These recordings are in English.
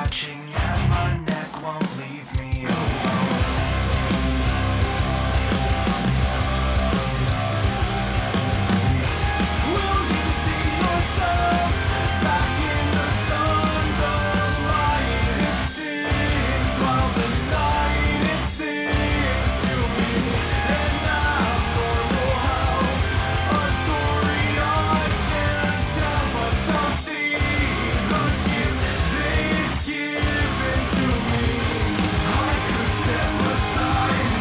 scratching at my neck won't leave me alone. Will you see yourself back in the sun? The light it stings while the night it sings to me. And I'm normal how a story I can't tell, but don't see the gift they've given to me. I could step aside,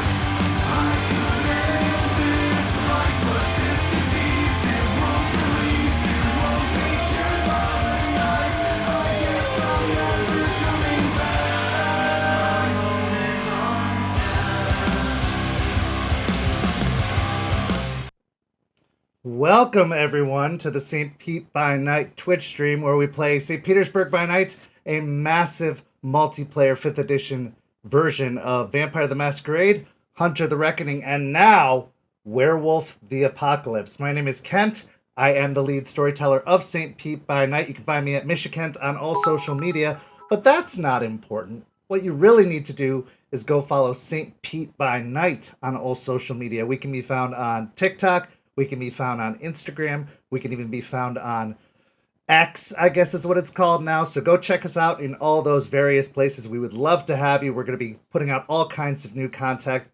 I could end this life, but this disease, it won't release, it won't be cured by the night. I guess I'm never coming back. Holding on. Welcome, everyone, to the St. Pete by Night Twitch stream, where we play St. Petersburg by Night, a massive multiplayer 5th edition version of Vampire the Masquerade, Hunter the Reckoning, and now Werewolf the Apocalypse. My name is Kent. I am the lead storyteller of St. Pete by Night. You can find me at Michikent on all social media, but that's not important. What you really need to do is go follow St. Pete by Night on all social media. We can be found on TikTok. We can be found on Instagram. We can even be found on X, I guess is what it's called now. So go check us out in all those various places. We would love to have you. We're going to be putting out all kinds of new content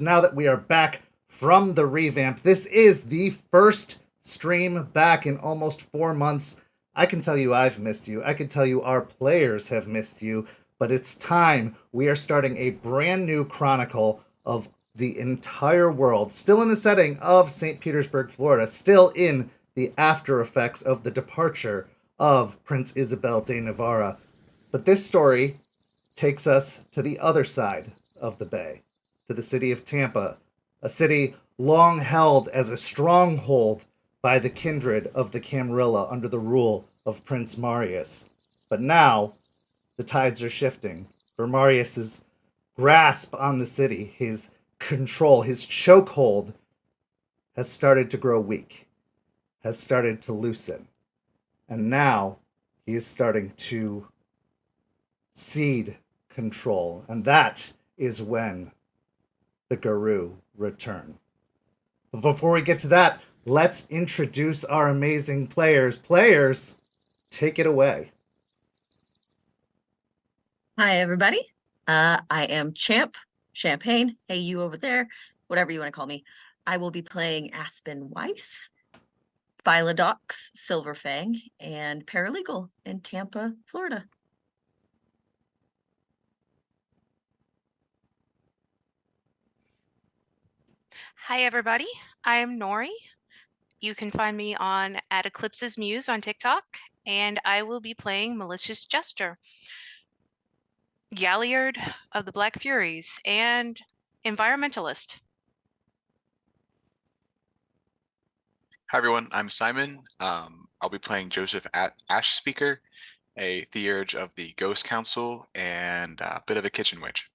now that we are back from the revamp. This is the first stream back in almost 4 months. I can tell you I've missed you. I can tell you our players have missed you. But it's time. We are starting a brand new chronicle of the entire world, still in the setting of St. Petersburg, Florida, still in the after effects of the departure of Prince Isabel de Navarra. But this story takes us to the other side of the bay, to the city of Tampa, a city long held as a stronghold by the kindred of the Camarilla under the rule of Prince Marius. But now, the tides are shifting, for Marius's grasp on the city, his control, his chokehold, has started to grow weak, has started to loosen. And now he is starting to cede control. And that is when the Garou return. But before we get to that, let's introduce our amazing players. Players, take it away. Hi, everybody. I am Champagne. Hey, you over there, whatever you want to call me. I will be playing Aspen Weiss, Philodox Silverfang, and paralegal in Tampa, Florida. Hi, everybody. I'm Nori. You can find me on at Eclipse's Muse on TikTok, and I will be playing Malicious Jester, Galliard of the Black Furies, and environmentalist. Hi everyone, I'm Simon. I'll be playing Joseph Ash Speaker, a theurge of the Ghost Council, and a bit of a kitchen witch.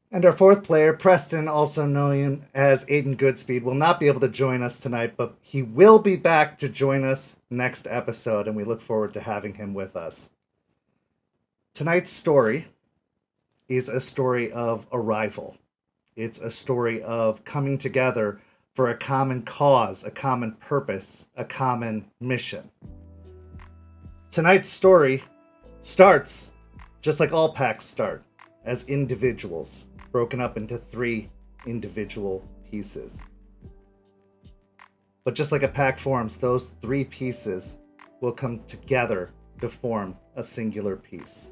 And our fourth player, Preston, also known as Aiden Goodspeed, will not be able to join us tonight, but he will be back to join us next episode, and we look forward to having him with us. Tonight's story is a story of arrival. It's a story of coming together for a common cause, a common purpose, a common mission. Tonight's story starts, just like all packs start, as individuals, broken up into 3 individual pieces. But just like a pack forms, those 3 pieces will come together to form a singular piece.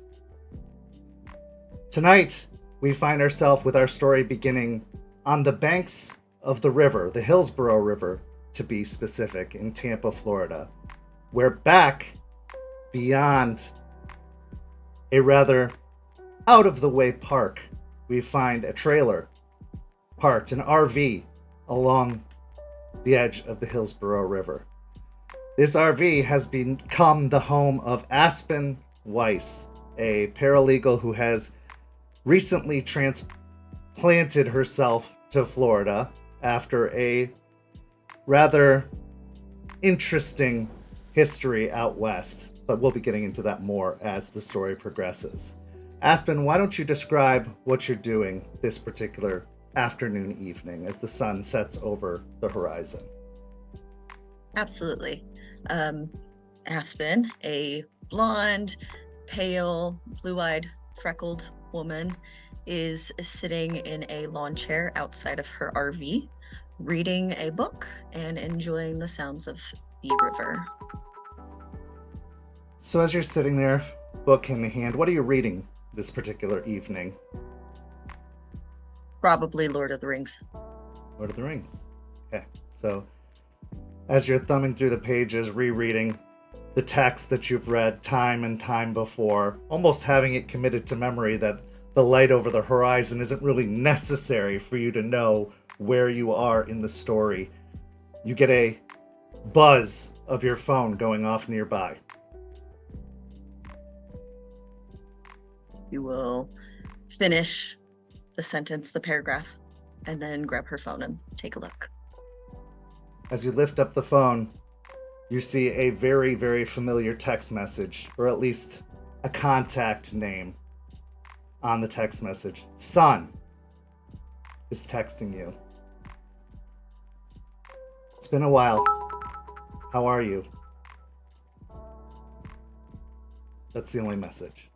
Tonight, we find ourselves with our story beginning on the banks of the river, the Hillsborough River, to be specific, in Tampa, Florida. We're back beyond a rather out-of-the-way park. We find a trailer parked, an RV, along the edge of the Hillsborough River. This RV has become the home of Aspen Weiss, a paralegal who has recently transplanted herself to Florida after a rather interesting history out west. but we'll be getting into that more as the story progresses. Aspen, why don't you describe what you're doing this particular afternoon, evening, as the sun sets over the horizon? Absolutely. Aspen, a blonde, pale, blue-eyed, freckled woman, is sitting in a lawn chair outside of her RV, reading a book and enjoying the sounds of the river. So as you're sitting there, book in hand, what are you reading this particular evening? Probably Lord of the Rings. Lord of the Rings. Okay, so as you're thumbing through the pages, rereading the text that you've read time and time before, almost having it committed to memory that the light over the horizon isn't really necessary for you to know where you are in the story, you get a buzz of your phone going off nearby. You will finish the sentence, the paragraph, and then grab her phone and take a look. As you lift up the phone, you see a very, very familiar text message, or at least a contact name on the text message. Son is texting you. It's been a while. How are you? That's the only message.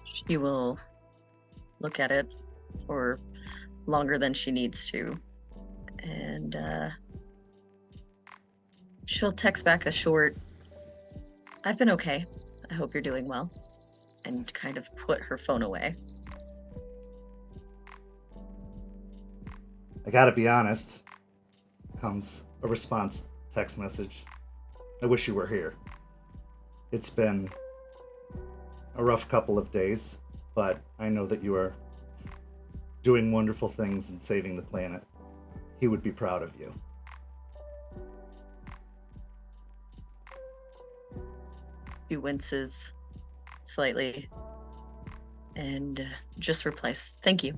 She will look at it for longer than she needs to, and she'll text back a short, "I've been okay. I hope you're doing well," and kind of put her phone away. I gotta be honest, comes a response text message. I wish you were here. It's been a rough couple of days, but I know that you are doing wonderful things and saving the planet. He would be proud of you. She winces slightly and just replies, "Thank you."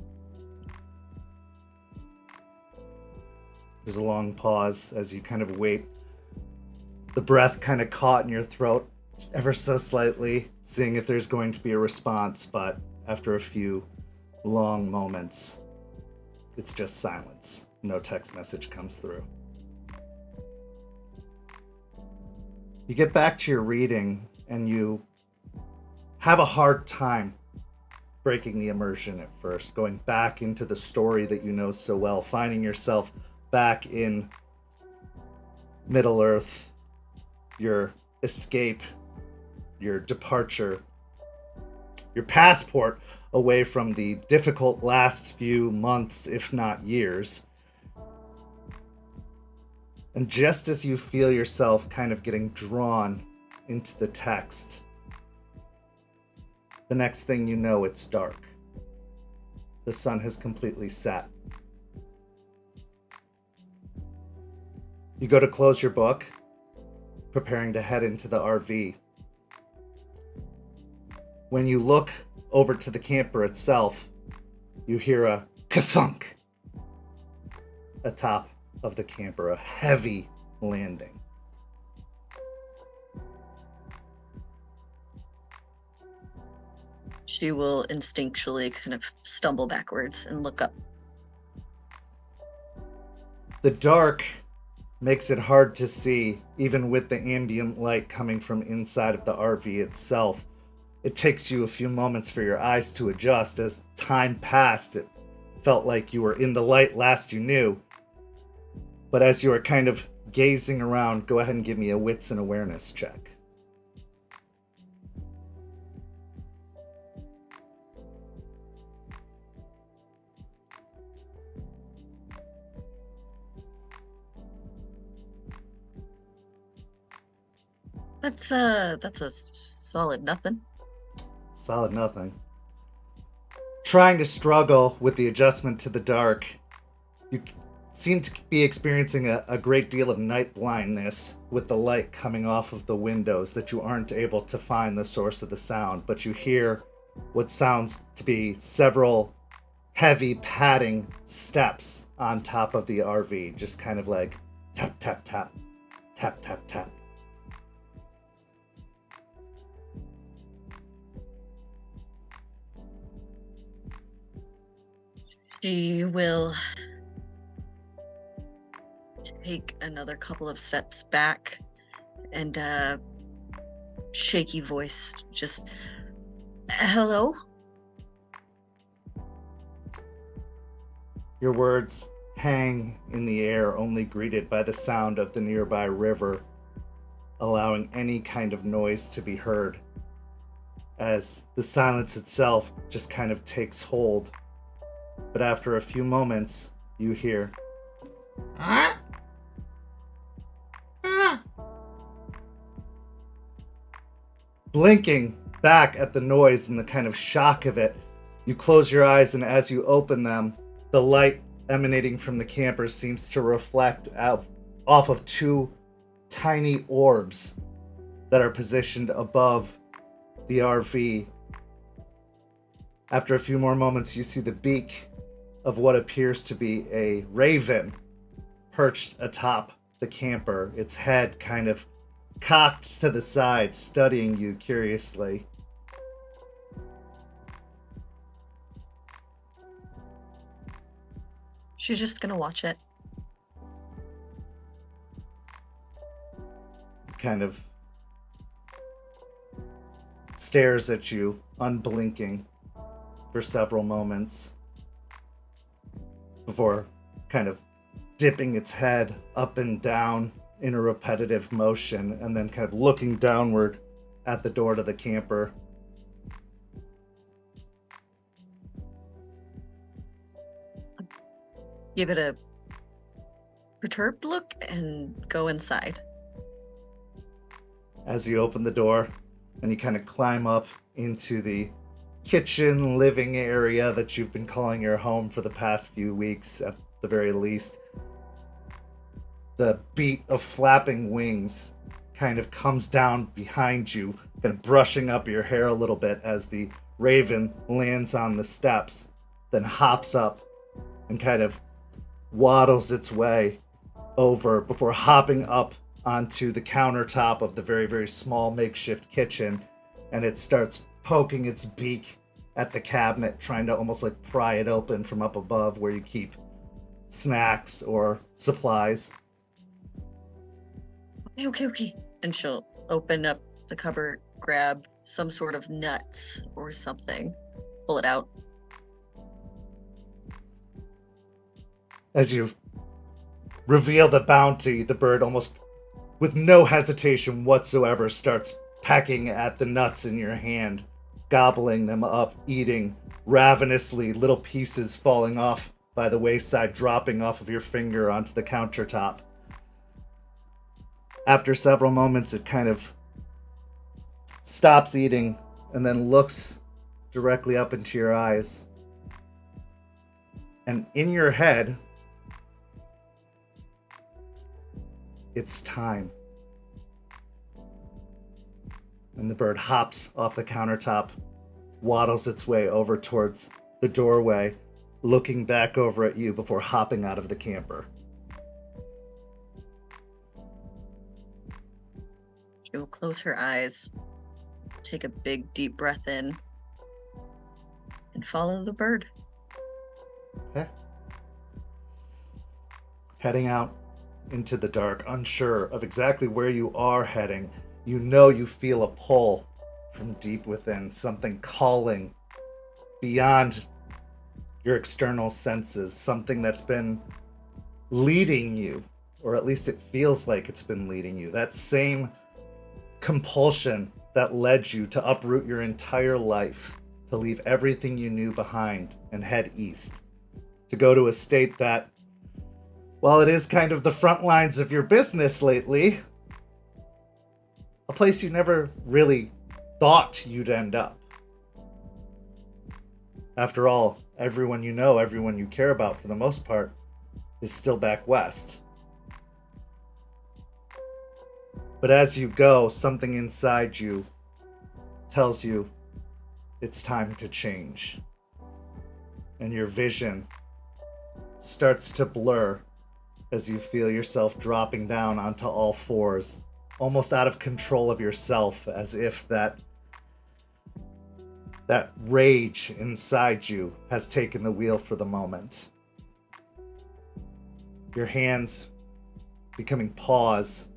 There's a long pause as you kind of wait. The breath kind of caught in your throat ever so slightly, seeing if there's going to be a response, but after a few long moments, it's just silence. No text message comes through. You get back to your reading and you have a hard time breaking the immersion at first, going back into the story that you know so well, finding yourself back in Middle Earth, your escape, your departure, your passport away from the difficult last few months, if not years. And just as you feel yourself kind of getting drawn into the text, the next thing you know, it's dark. The sun has completely set. You go to close your book, preparing to head into the RV. When you look over to the camper itself, you hear a ka-thunk atop of the camper, a heavy landing. She will instinctually kind of stumble backwards and look up. The dark makes it hard to see, even with the ambient light coming from inside of the RV itself. It takes you a few moments for your eyes to adjust. As time passed, it felt like you were in the light last you knew. But as you are kind of gazing around, go ahead and give me a wits and awareness check. That's a solid nothing. Solid nothing. Trying to struggle with the adjustment to the dark, you seem to be experiencing a great deal of night blindness with the light coming off of the windows, that you aren't able to find the source of the sound, but you hear what sounds to be several heavy padding steps on top of the RV, just kind of like tap, tap, tap, Tap, tap, tap. She will take another couple of steps back and shaky voice, just, hello? Your words hang in the air, only greeted by the sound of the nearby river, allowing any kind of noise to be heard, as the silence itself just kind of takes hold. But after a few moments, you hear, blinking back at the noise and the kind of shock of it. You close your eyes, and as you open them, the light emanating from the camper seems to reflect off of two tiny orbs that are positioned above the RV. After a few more moments, you see the beak of what appears to be a raven perched atop the camper, its head kind of cocked to the side, studying you curiously. She's just gonna watch it. Kind of stares at you, unblinking, for several moments before kind of dipping its head up and down in a repetitive motion, and then kind of looking downward at the door to the camper. Give it a perturbed look and go inside. As you open the door and you kind of climb up into the kitchen living area that you've been calling your home for the past few weeks at the very least, the beat of flapping wings kind of comes down behind you, kind of brushing up your hair a little bit as the raven lands on the steps, then hops up and kind of waddles its way over before hopping up onto the countertop of the very, very small makeshift kitchen, and it starts poking its beak at the cabinet, trying to almost like pry it open from up above where you keep snacks or supplies. Okay. And she'll open up the cupboard, grab some sort of nuts or something, pull it out. As you reveal the bounty, the bird, almost with no hesitation whatsoever, starts pecking at the nuts in your hand, gobbling them up, eating ravenously, little pieces falling off by the wayside, dropping off of your finger onto the countertop. After several moments, it kind of stops eating and then looks directly up into your eyes. And in your head, it's time. And the bird hops off the countertop, waddles its way over towards the doorway, looking back over at you before hopping out of the camper. She will close her eyes, take a big deep breath in, and follow the bird. Okay. Heading out into the dark, unsure of exactly where you are heading, you know you feel a pull from deep within, something calling beyond your external senses, something that's been leading you, or at least it feels like it's been leading you. That same compulsion that led you to uproot your entire life, to leave everything you knew behind and head east, to go to a state that, while it is kind of the front lines of your business lately, a place you never really thought you'd end up. After all, everyone you know, everyone you care about for the most part, is still back west. But as you go, something inside you tells you it's time to change. And your vision starts to blur as you feel yourself dropping down onto all fours, almost out of control of yourself, as if that rage inside you has taken the wheel for the moment. Your hands becoming paws,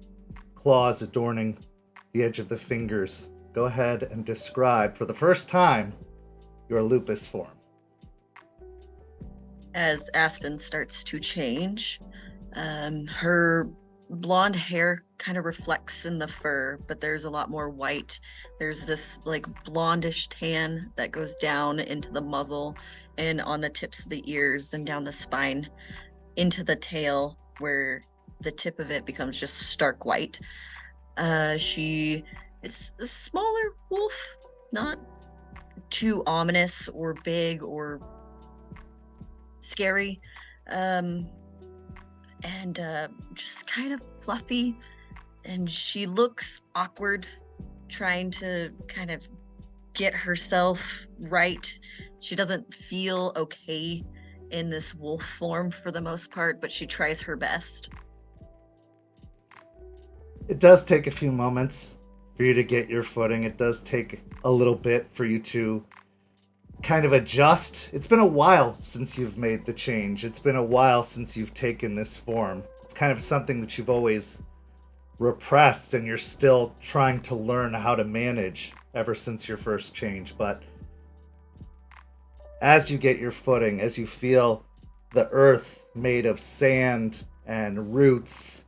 claws adorning the edge of the fingers. Go ahead and describe, for the first time, your lupus form. As Aspen starts to change, her blonde hair kind of reflects in the fur, but there's a lot more white. There's this like blondish tan that goes down into the muzzle and on the tips of the ears and down the spine into the tail, where the tip of it becomes just stark white. She is a smaller wolf, not too ominous or big or scary, and just kind of fluffy, and she looks awkward, trying to kind of get herself right. She doesn't feel okay in this wolf form for the most part, but she tries her best. It does take a few moments for you to get your footing. It does take a little bit for you to kind of adjust. It's been a while since you've made the change. It's been a while since you've taken this form. It's kind of something that you've always repressed, and you're still trying to learn how to manage ever since your first change. But as you get your footing, as you feel the earth made of sand and roots,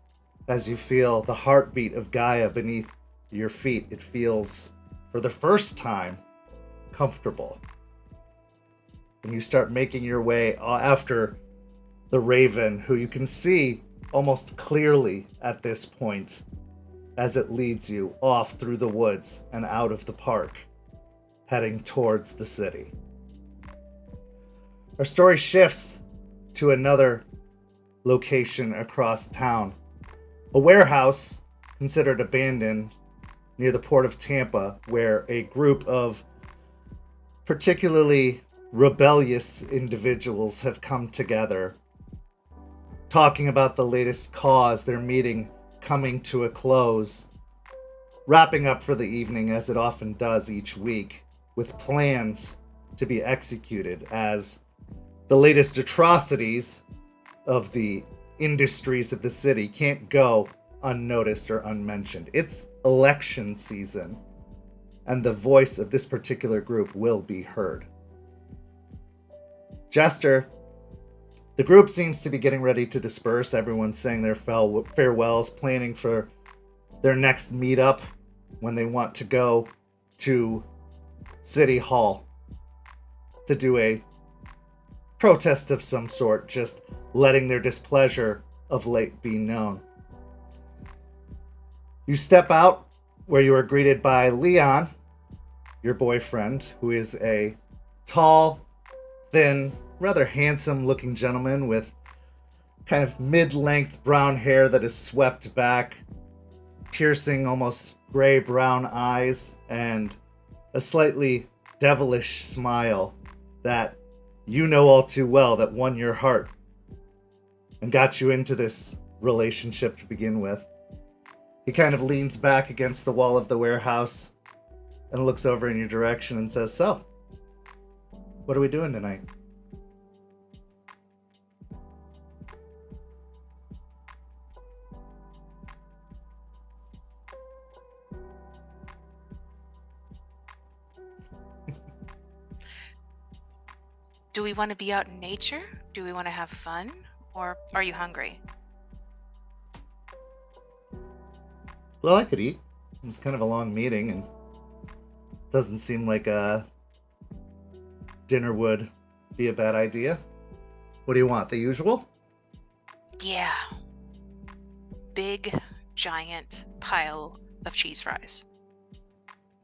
as you feel the heartbeat of Gaia beneath your feet, it feels, for the first time, comfortable. And you start making your way after the raven, who you can see almost clearly at this point as it leads you off through the woods and out of the park, heading towards the city. Our story shifts to another location across town. A warehouse considered abandoned near the port of Tampa, where a group of particularly rebellious individuals have come together, talking about the latest cause, their meeting coming to a close, wrapping up for the evening as it often does each week, with plans to be executed as the latest atrocities of the industries of the city can't go unnoticed or unmentioned. It's election season, and the voice of this particular group will be heard. Jester, the group seems to be getting ready to disperse. Everyone's saying their farewells, planning for their next meetup when they want to go to City Hall to do a protest of some sort, just letting their displeasure of late be known. You step out where you are greeted by Leon, your boyfriend, who is a tall, thin, rather handsome-looking gentleman with kind of mid-length brown hair that is swept back, piercing, almost gray-brown eyes, and a slightly devilish smile that you know all too well that won your heart and got you into this relationship to begin with. He kind of leans back against the wall of the warehouse and looks over in your direction and says, "So, what are we doing tonight?" Do we want to be out in nature? Do we want to have fun? Or are you hungry? Well, I could eat. It's kind of a long meeting, and doesn't seem like a dinner would be a bad idea. What do you want? The usual? Yeah. Big, giant pile of cheese fries.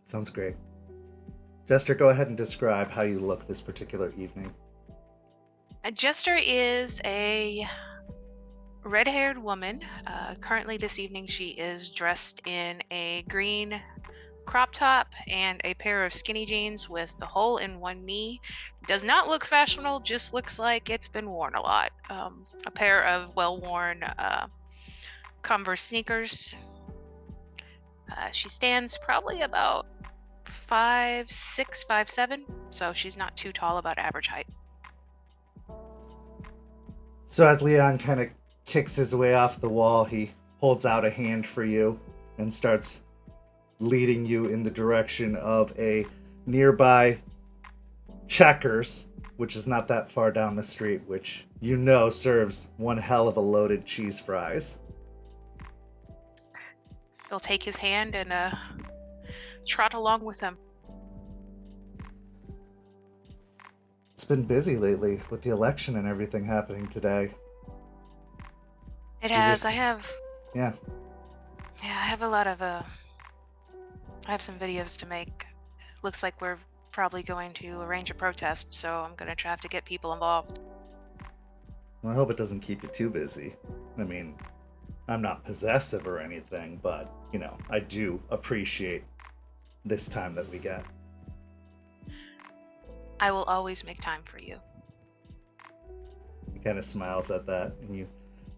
Sounds great. Jester, go ahead and describe how you look this particular evening. Jester is a red-haired woman. Currently this evening she is dressed in a green crop top and a pair of skinny jeans with the hole in one knee. Does not look fashionable, just looks like it's been worn a lot. A pair of well-worn Converse sneakers. She stands probably about 5'6", 5'7", so she's not too tall, about average height. So as Leon kind of kicks his way off the wall, he holds out a hand for you and starts leading you in the direction of a nearby Checkers, which is not that far down the street, which you know serves one hell of a loaded cheese fries. He'll take his hand and trot along with him. It's been busy lately with the election and everything happening today. It Is has. this- I have. Yeah. Yeah, I have a lot of. I have some videos to make. Looks like we're probably going to arrange a protest, so I'm gonna try to get people involved. Well, I hope it doesn't keep you too busy. I mean, I'm not possessive or anything, but, you know, I do appreciate this time that we get. I will always make time for you. He kind of smiles at that, and you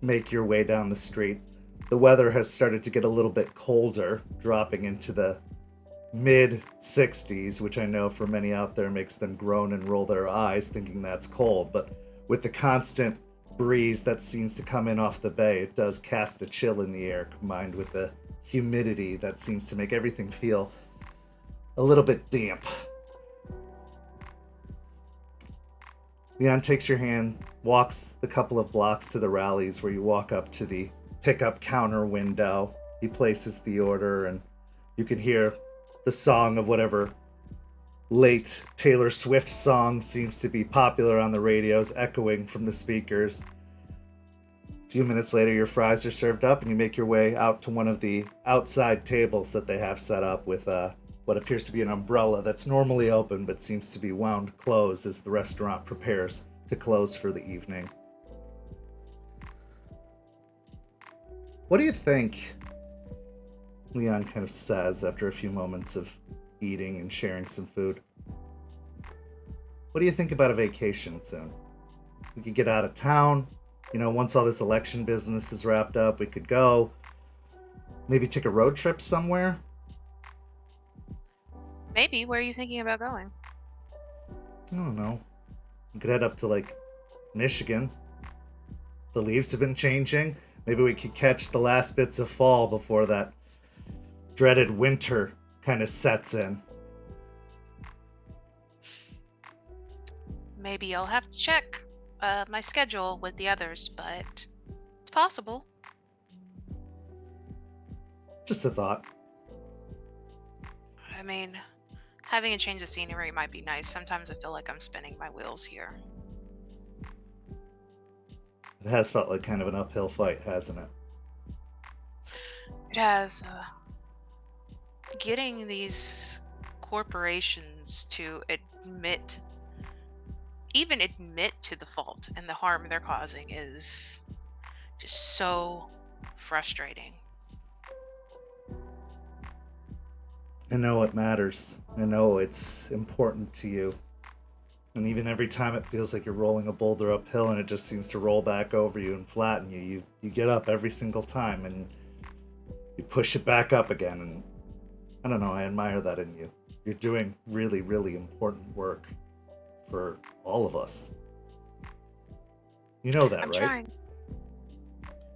make your way down the street. The weather has started to get a little bit colder, dropping into the mid 60s, which I know for many out there makes them groan and roll their eyes thinking that's cold, but with the constant breeze that seems to come in off the bay, it does cast a chill in the air, combined with the humidity that seems to make everything feel a little bit damp. Leon takes your hand, walks the couple of blocks to the rallies where you walk up to the pickup counter window. He places the order, and you can hear the song of whatever late Taylor Swift song seems to be popular on the radios, echoing from the speakers. A few minutes later, your fries are served up, and you make your way out to one of the outside tables that they have set up with what appears to be an umbrella that's normally open but seems to be wound closed as the restaurant prepares to close for the evening. What do you think? Leon kind of says after a few moments of eating and sharing some food. What do you think about a vacation soon? We could get out of town. You know, once all this election business is wrapped up, we could go. Maybe take a road trip somewhere. Maybe. Where are you thinking about going? I don't know. We could head up to, like, Michigan. The leaves have been changing. Maybe we could catch the last bits of fall before that dreaded winter kind of sets in. Maybe I'll have to check my schedule with the others, but it's possible. Just a thought. I mean, having a change of scenery might be nice. Sometimes I feel like I'm spinning my wheels here. It has felt like kind of an uphill fight, hasn't it? It has. Getting these corporations to even admit to the fault and the harm they're causing is just so frustrating. I know it matters. I know it's important to you. And even every time it feels like you're rolling a boulder uphill and it just seems to roll back over you and flatten you, you get up every single time and you push it back up again. And I don't know, I admire that in you. You're doing really, really important work for all of us. You know that, I'm right? trying.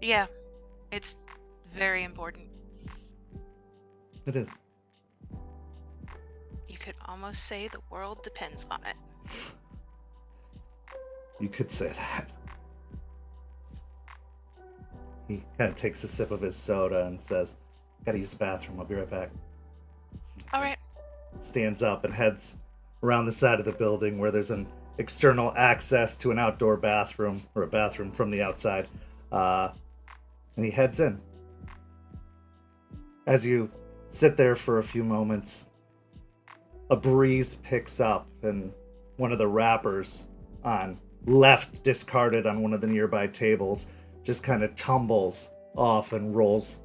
Yeah, it's very important. It is. You could almost say the world depends on it. You could say that. He kind of takes a sip of his soda and says, "Gotta use the bathroom, I'll be right back." All right. Stands up and heads around the side of the building where there's an external access to an outdoor bathroom, or a bathroom from the outside. And he heads in. As you sit there for a few moments, a breeze picks up and one of the wrappers left discarded on one of the nearby tables just kind of tumbles off and rolls,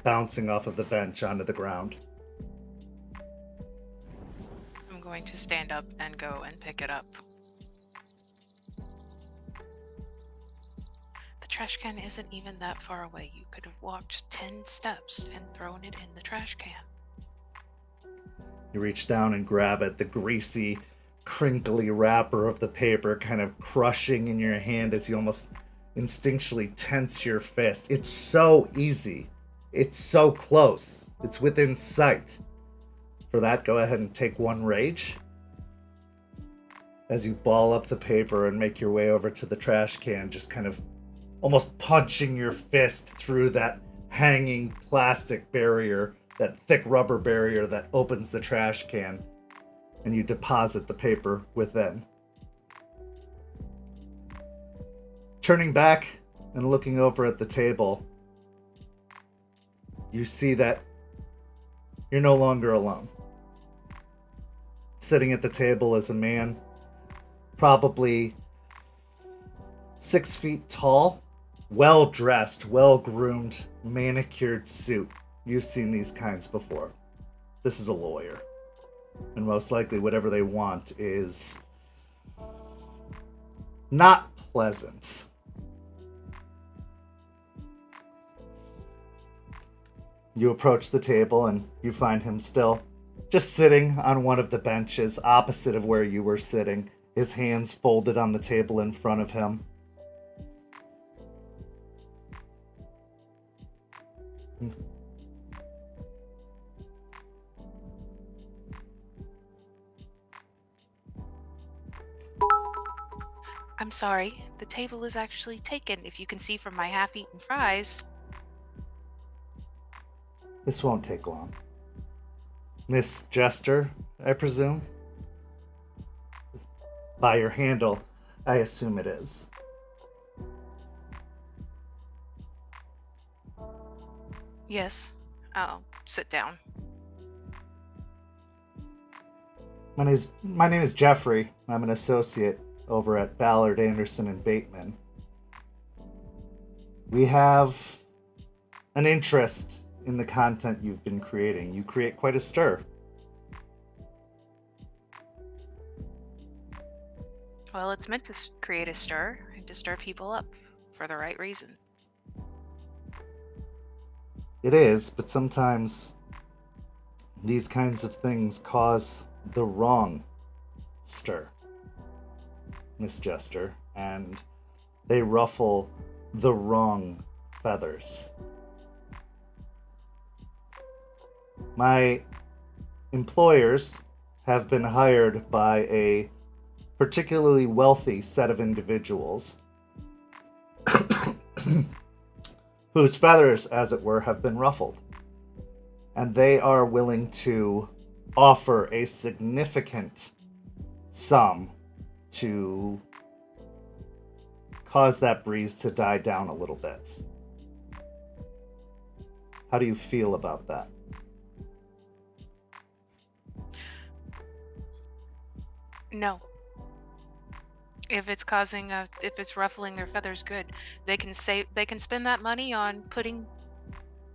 bouncing off of the bench onto the ground. going to stand up and go and pick it up. The trash can isn't even that far away. You could have walked 10 steps and thrown it in the trash can. You reach down and grab it, the greasy, crinkly wrapper of the paper kind of crushing in your hand as you almost instinctually tense your fist. It's so easy. It's so close. It's within sight. For that, go ahead and take 1 rage. As you ball up the paper and make your way over to the trash can, just kind of almost punching your fist through that hanging plastic barrier, that thick rubber barrier that opens the trash can, and you deposit the paper within. Turning back and looking over at the table, you see that you're no longer alone. Sitting at the table is a man, probably 6 feet tall, well-dressed, well-groomed, manicured suit. You've seen these kinds before. This is a lawyer. And most likely whatever they want is not pleasant. You approach the table and you find him still just sitting on one of the benches opposite of where you were sitting, his hands folded on the table in front of him. I'm sorry, the table is actually taken, if you can see from my half-eaten fries. This won't take long. Miss Jester, I presume? By your handle, I assume it is. Yes. I'll sit down. My name is Jeffrey. I'm an associate over at Ballard, Anderson, and Bateman. We have an interest in the content you've been creating. You create quite a stir. Well, it's meant to create a stir and to stir people up for the right reason. It is, but sometimes these kinds of things cause the wrong stir, Miss Jester, and they ruffle the wrong feathers. My employers have been hired by a particularly wealthy set of individuals whose feathers, as it were, have been ruffled. And they are willing to offer a significant sum to cause that breeze to die down a little bit. How do you feel about that? No. If it's if it's ruffling their feathers, good. They can spend that money on putting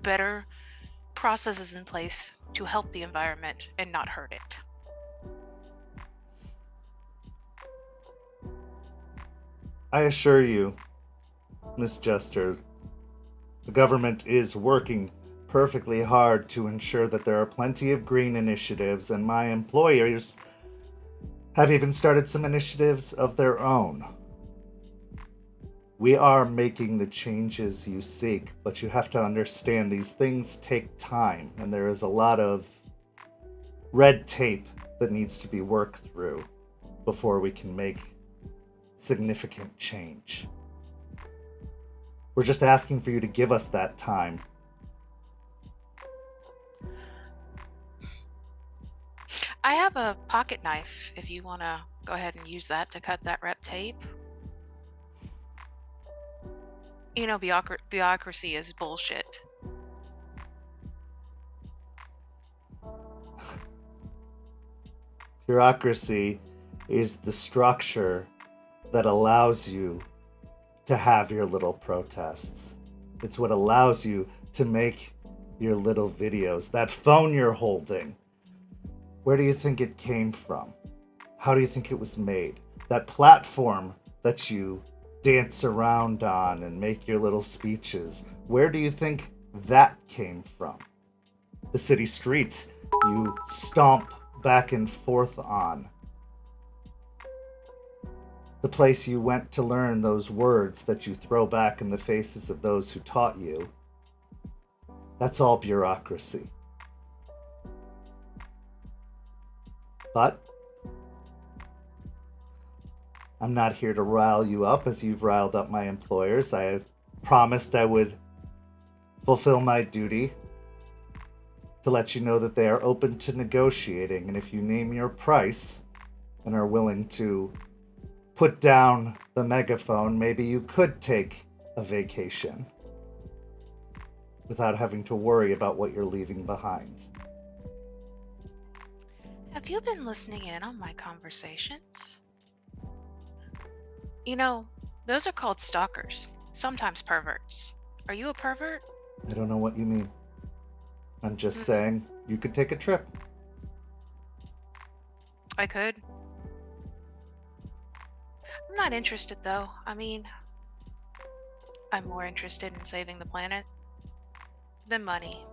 better processes in place to help the environment and not hurt it. I assure you, Miss Jester, the government is working perfectly hard to ensure that there are plenty of green initiatives, and my employers have even started some initiatives of their own. We are making the changes you seek, but you have to understand these things take time, and there is a lot of red tape that needs to be worked through before we can make significant change. We're just asking for you to give us that time. I have a pocket knife if you want to go ahead and use that to cut that red tape. You know, bureaucracy is bullshit. Bureaucracy is the structure that allows you to have your little protests. It's what allows you to make your little videos. That phone you're holding, Where do you think it came from? How do you think it was made? That platform that you dance around on and make your little speeches, where do you think that came from? The city streets you stomp back and forth on. The place you went to learn those words that you throw back in the faces of those who taught you. That's all bureaucracy. But I'm not here to rile you up as you've riled up my employers. I promised I would fulfill my duty to let you know that they are open to negotiating, and if you name your price and are willing to put down the megaphone, maybe you could take a vacation without having to worry about what you're leaving behind. Have you been listening in on my conversations? You know, those are called stalkers, sometimes perverts. Are you a pervert? I don't know what you mean. I'm just saying you could take a trip. I could. I'm not interested though. I mean, I'm more interested in saving the planet than money.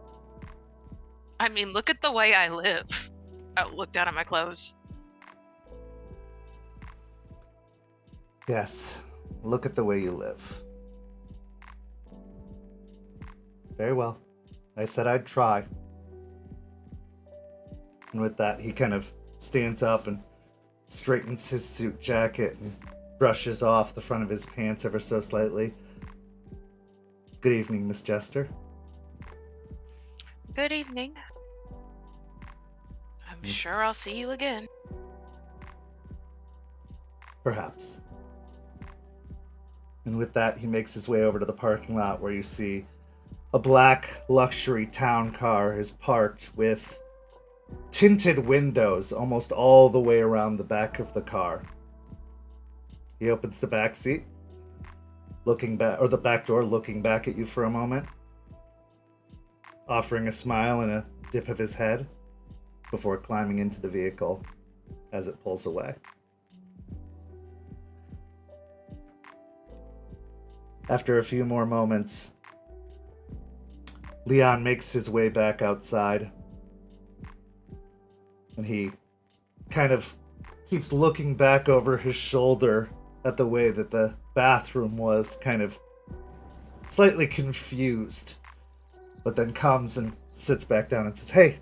I mean, look at the way I live. Oh, look down at my clothes. Yes, look at the way you live. Very well. I said I'd try. And with that, he kind of stands up and straightens his suit jacket and brushes off the front of his pants ever so slightly. Good evening, Miss Jester. Good evening. I'm sure I'll see you again. Perhaps. And with that, he makes his way over to the parking lot where you see a black luxury town car is parked with tinted windows almost all the way around the back of the car. He opens the back seat, looking back, or the back door, looking back at you for a moment, offering a smile and a dip of his head before climbing into the vehicle as it pulls away. After a few more moments, Leon makes his way back outside, and he kind of keeps looking back over his shoulder at the way that the bathroom was, kind of slightly confused, but then comes and sits back down and says, "Hey,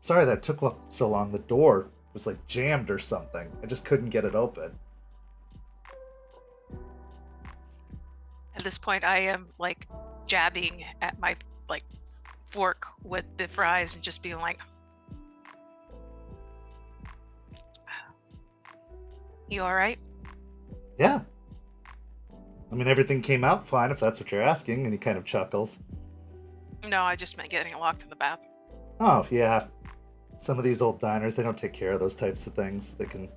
sorry that took so long. The door was like jammed or something. I just couldn't get it open." At this point, I am like jabbing at my like fork with the fries and just being like, "You all right?" Yeah. I mean, everything came out fine, if that's what you're asking, and he kind of chuckles. No, I just meant getting locked in the bathroom. Oh, yeah. Some of these old diners, they don't take care of those types of things. They can...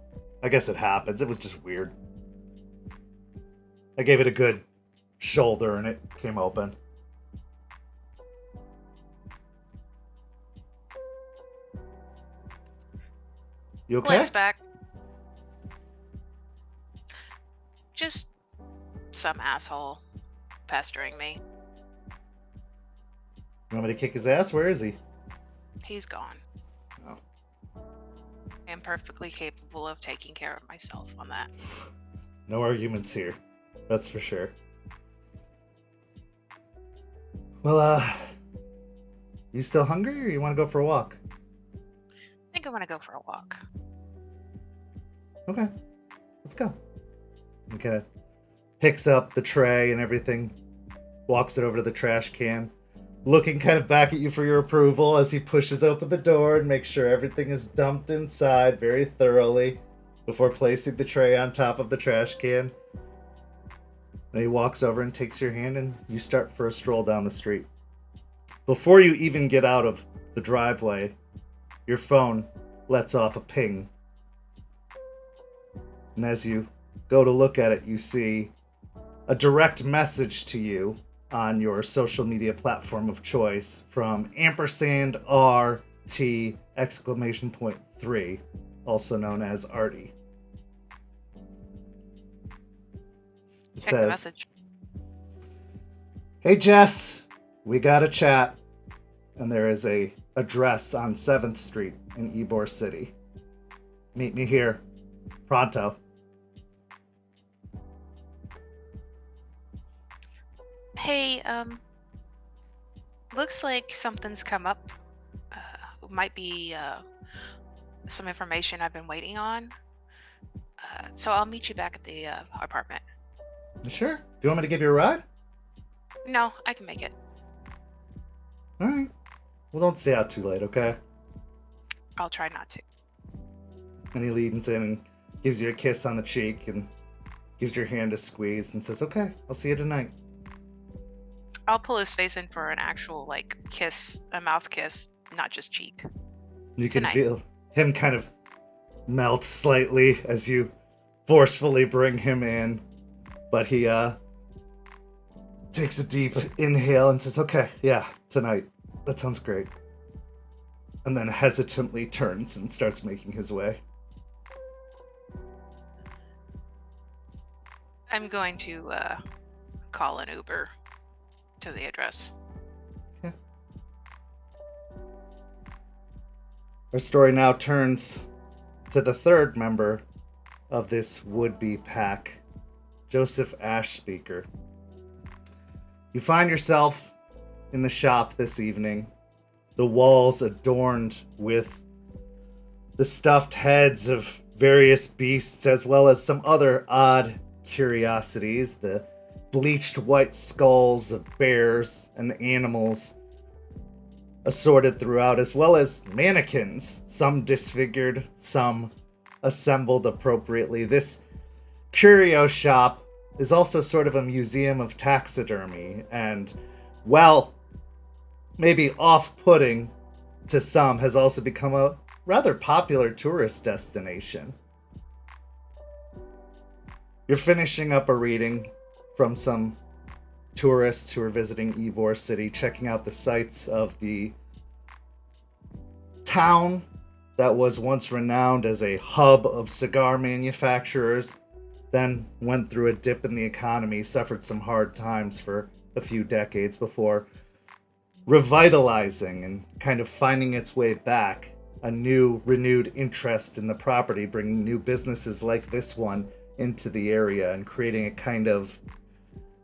I guess it happens. It was just weird. I gave it a good shoulder, and it came open. You okay? Glance back. Just some asshole pestering me. You want me to kick his ass? Where is he? He's gone. Oh. I'm perfectly capable of taking care of myself on that. No arguments here. That's for sure. Well, you still hungry, or you want to go for a walk? I think I want to go for a walk. Okay. Let's go. He kind of picks up the tray and everything, walks it over to the trash can, looking kind of back at you for your approval as he pushes open the door and makes sure everything is dumped inside very thoroughly before placing the tray on top of the trash can. Then he walks over and takes your hand, and you start for a stroll down the street. Before you even get out of the driveway, your phone lets off a ping. And as you go to look at it, you see a direct message to you on your social media platform of choice from ampersand R 3, also known as Artie. It Check the says, message. "Hey Jess, we got a chat." And there is a address on 7th Street in Ybor City. Meet me here. Pronto. Hey, looks like something's come up. Might be some information I've been waiting on. So I'll meet you back at the apartment. Sure. Do you want me to give you a ride? No, I can make it. All right. Well, don't stay out too late, okay? I'll try not to. And he leans in and gives you a kiss on the cheek and gives your hand a squeeze and says, "Okay, I'll see you tonight." I'll pull his face in for an actual, like, kiss, a mouth kiss, not just cheek. You can Tonight. feel him kind of melt slightly as you forcefully bring him in. But he takes a deep inhale and says, "Okay, yeah, tonight. That sounds great." And then hesitantly turns and starts making his way. I'm going to call an Uber to the address. Okay. Our story now turns to the third member of this would-be pack, Joseph Ashspeaker. You find yourself in the shop this evening, the walls adorned with the stuffed heads of various beasts, as well as some other odd curiosities, the bleached white skulls of bears and animals assorted throughout, as well as mannequins, some disfigured, some assembled appropriately. This curio shop is also sort of a museum of taxidermy, and, well, maybe off-putting to some, has also become a rather popular tourist destination. You're finishing up a reading from some tourists who are visiting Ybor City, checking out the sights of the town that was once renowned as a hub of cigar manufacturers, then went through a dip in the economy, suffered some hard times for a few decades before revitalizing and kind of finding its way back, a new, renewed interest in the property, bringing new businesses like this one into the area and creating a kind of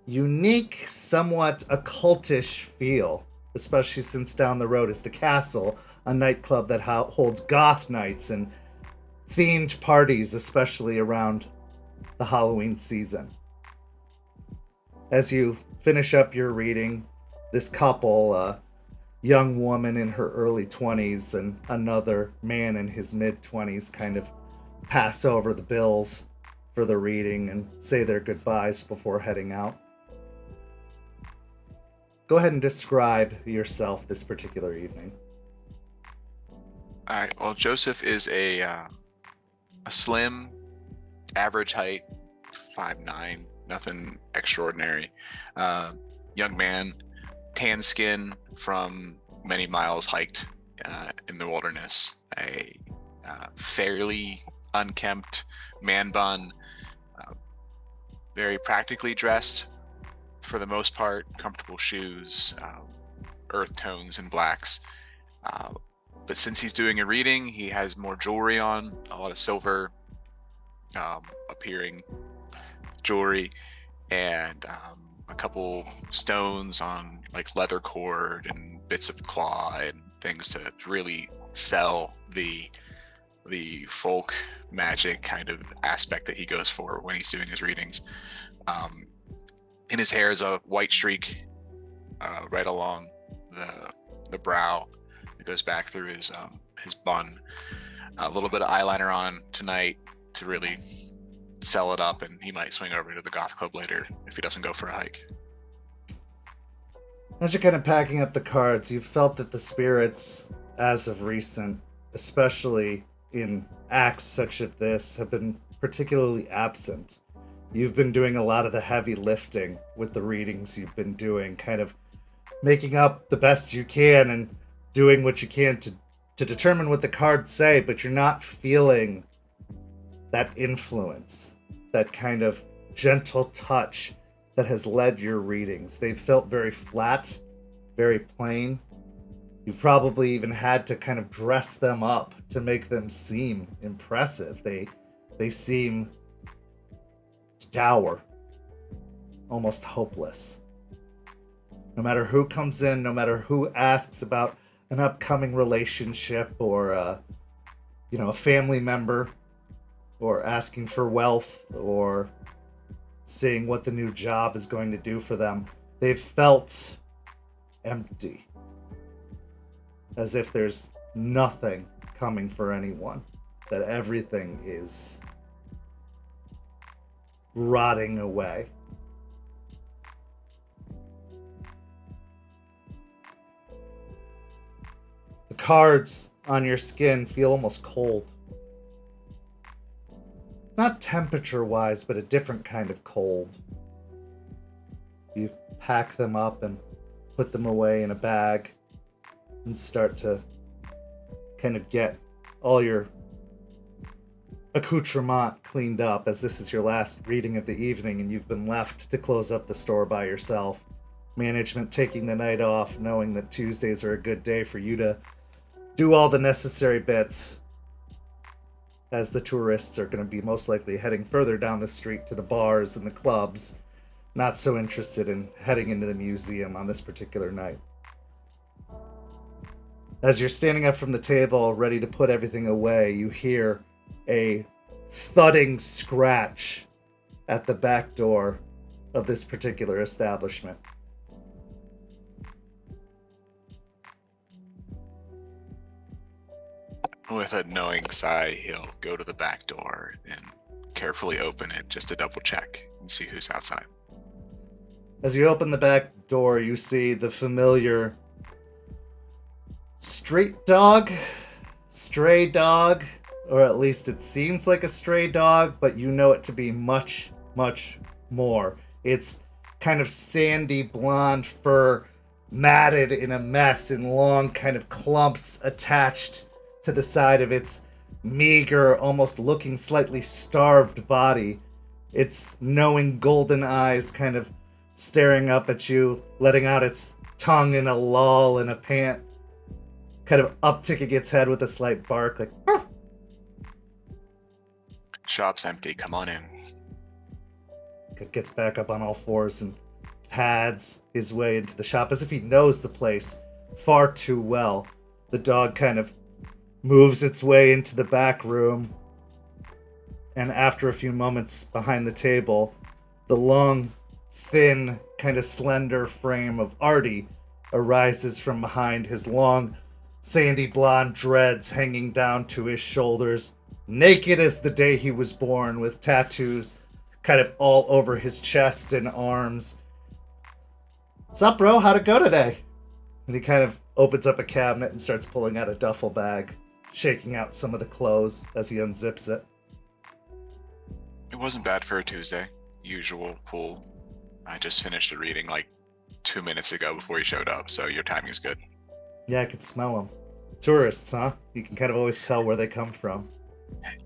unique, somewhat occultish feel, especially since down the road is the Castle, a nightclub that holds goth nights and themed parties, especially around the Halloween season. As you finish up your reading, this couple, a young woman in her early 20s and another man in his mid-20s, kind of pass over the bills for the reading and say their goodbyes before heading out. Go ahead and describe yourself this particular evening. All right. Well, Joseph is a slim, average height, 5'9", nothing extraordinary. Young man, tan skin from many miles hiked in the wilderness. A fairly unkempt man bun, very practically dressed for the most part, comfortable shoes, earth tones and blacks. But since he's doing a reading, he has more jewelry on, a lot of silver appearing jewelry, and a couple stones on like leather cord and bits of claw and things to really sell the folk magic kind of aspect that he goes for when he's doing his readings. In his hair is a white streak right along the brow. It goes back through his bun. A little bit of eyeliner on tonight to really sell it up, and he might swing over to the goth club later if he doesn't go for a hike. As you're kind of packing up the cards, you've felt that the spirits, as of recent, especially in acts such as this, have been particularly absent. You've been doing a lot of the heavy lifting with the readings you've been doing, kind of making up the best you can and doing what you can to to determine what the cards say, but you're not feeling that influence, that kind of gentle touch that has led your readings. They've felt very flat, very plain. You've probably even had to kind of dress them up to make them seem impressive. They seem dour, almost hopeless. No matter who comes in, no matter who asks about an upcoming relationship or a family member, or asking for wealth, or seeing what the new job is going to do for them, they've felt empty. As if there's nothing coming for anyone. That everything is rotting away. The cards on your skin feel almost cold. Not temperature-wise, but a different kind of cold. You pack them up and put them away in a bag and start to kind of get all your accoutrement cleaned up, as this is your last reading of the evening and you've been left to close up the store by yourself. Management taking the night off, knowing that Tuesdays are a good day for you to do all the necessary bits, as the tourists are going to be most likely heading further down the street to the bars and the clubs, not so interested in heading into the museum on this particular night. As you're standing up from the table, ready to put everything away, you hear a thudding scratch at the back door of this particular establishment. With a knowing sigh, he'll go to the back door and carefully open it just to double check and see who's outside. As you open the back door, you see the familiar stray dog, or at least it seems like a stray dog, but you know it to be much, much more. It's kind of sandy blonde fur, matted in a mess in long kind of clumps attached to the side of its meager, almost looking slightly starved body. Its knowing golden eyes kind of staring up at you, letting out its tongue in a lull and a pant, kind of upticking its head with a slight bark, like, "Arf!" Shop's empty, come on in. It gets back up on all fours and pads his way into the shop as if he knows the place far too well. The dog kind of moves its way into the back room, and after a few moments behind the table, the long, thin, kind of slender frame of Artie arises from behind, his long, sandy blonde dreads hanging down to his shoulders, naked as the day he was born, with tattoos kind of all over his chest and arms. "Sup, bro? How'd it go today?" And he kind of opens up a cabinet and starts pulling out a duffel bag, shaking out some of the clothes as he unzips it. It wasn't bad for a Tuesday. Usual pool. I just finished a reading like 2 minutes ago before you showed up, so your timing is good. Yeah, I could smell them. Tourists, huh? You can kind of always tell where they come from.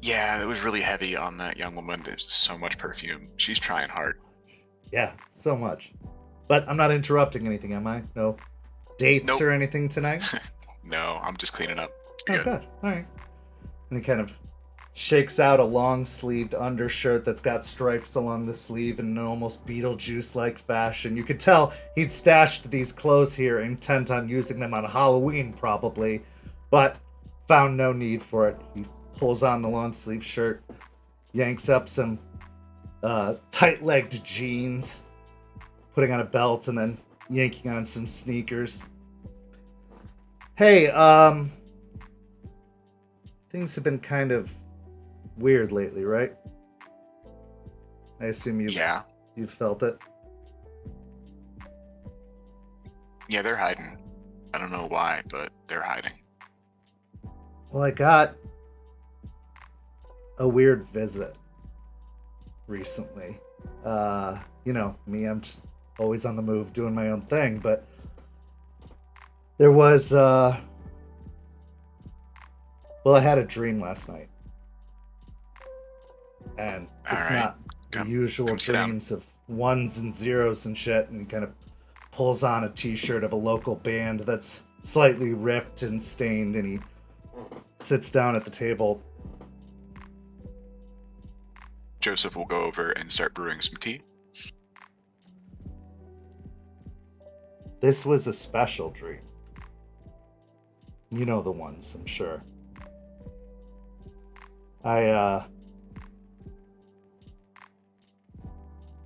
Yeah, it was really heavy on that young woman. There's so much perfume. She's trying hard. Yeah, so much. But I'm not interrupting anything, am I? No dates Nope. or anything tonight? No, I'm just cleaning up. Oh, You're good. good. All right. And he kind of shakes out a long-sleeved undershirt that's got stripes along the sleeve in an almost Beetlejuice-like fashion. You could tell he'd stashed these clothes here, intent on using them on Halloween, probably, but found no need for it. He pulls on the long-sleeved shirt, yanks up some tight-legged jeans, putting on a belt, and then yanking on some sneakers. Hey, things have been kind of weird lately, right? I assume you've felt it. Yeah, they're hiding. I don't know why, but they're hiding. Well, I got a weird visit recently. You know, me, I'm just always on the move doing my own thing, but there was Well, I had a dream last night. And it's All right. not the Come- usual come sit down. dreams of ones and zeros and shit. And he kind of pulls on a t-shirt of a local band that's slightly ripped and stained, and he sits down at the table. Joseph will go over and start brewing some tea. This was a special dream. You know the ones, I'm sure. I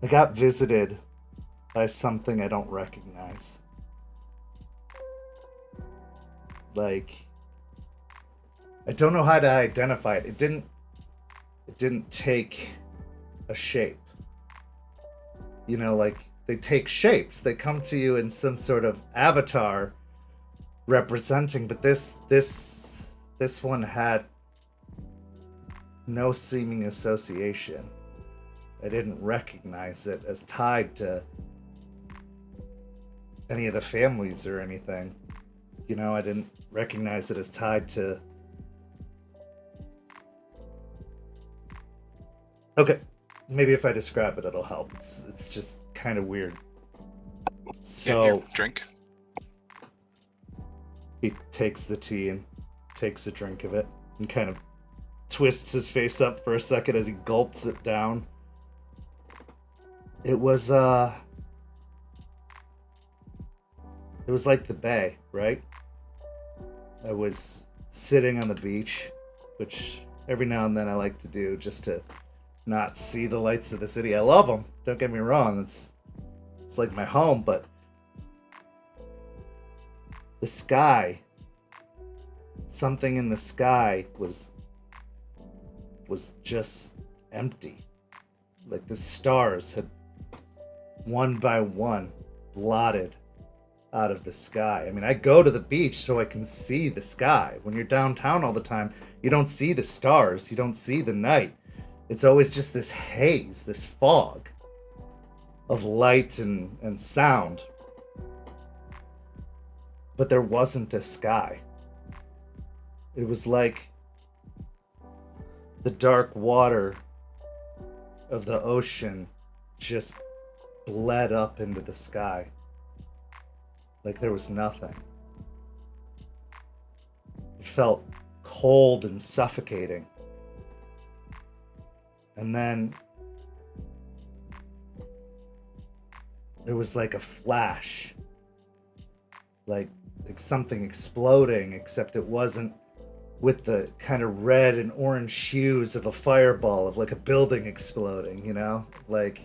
got visited by something I don't recognize. Like, I don't know how to identify it. It didn't take a shape. You know, like, they take shapes. They come to you in some sort of avatar representing, but this one had no seeming association. I didn't recognize it as tied to any of the families or anything. You know, I didn't recognize it as tied to... Okay, maybe if I describe it, it'll help. It's just kind of weird. So... Yeah, here, drink. He takes the tea and takes a drink of it and kind of twists his face up for a second as he gulps it down. It was like the bay, right? I was sitting on the beach, which every now and then I like to do just to not see the lights of the city. I love them, don't get me wrong. It's like my home, but the sky, something in the sky was just empty. Like the stars had one by one blotted out of the sky. I mean, I go to the beach so I can see the sky. When you're downtown all the time, you don't see the stars, you don't see the night. It's always just this haze, this fog of light and sound. But there wasn't a sky. It was like the dark water of the ocean just bled up into the sky. Like there was nothing. It felt cold and suffocating. And then there was like a flash. Like something exploding, except it wasn't with the kind of red and orange hues of a fireball, of like a building exploding, you know? Like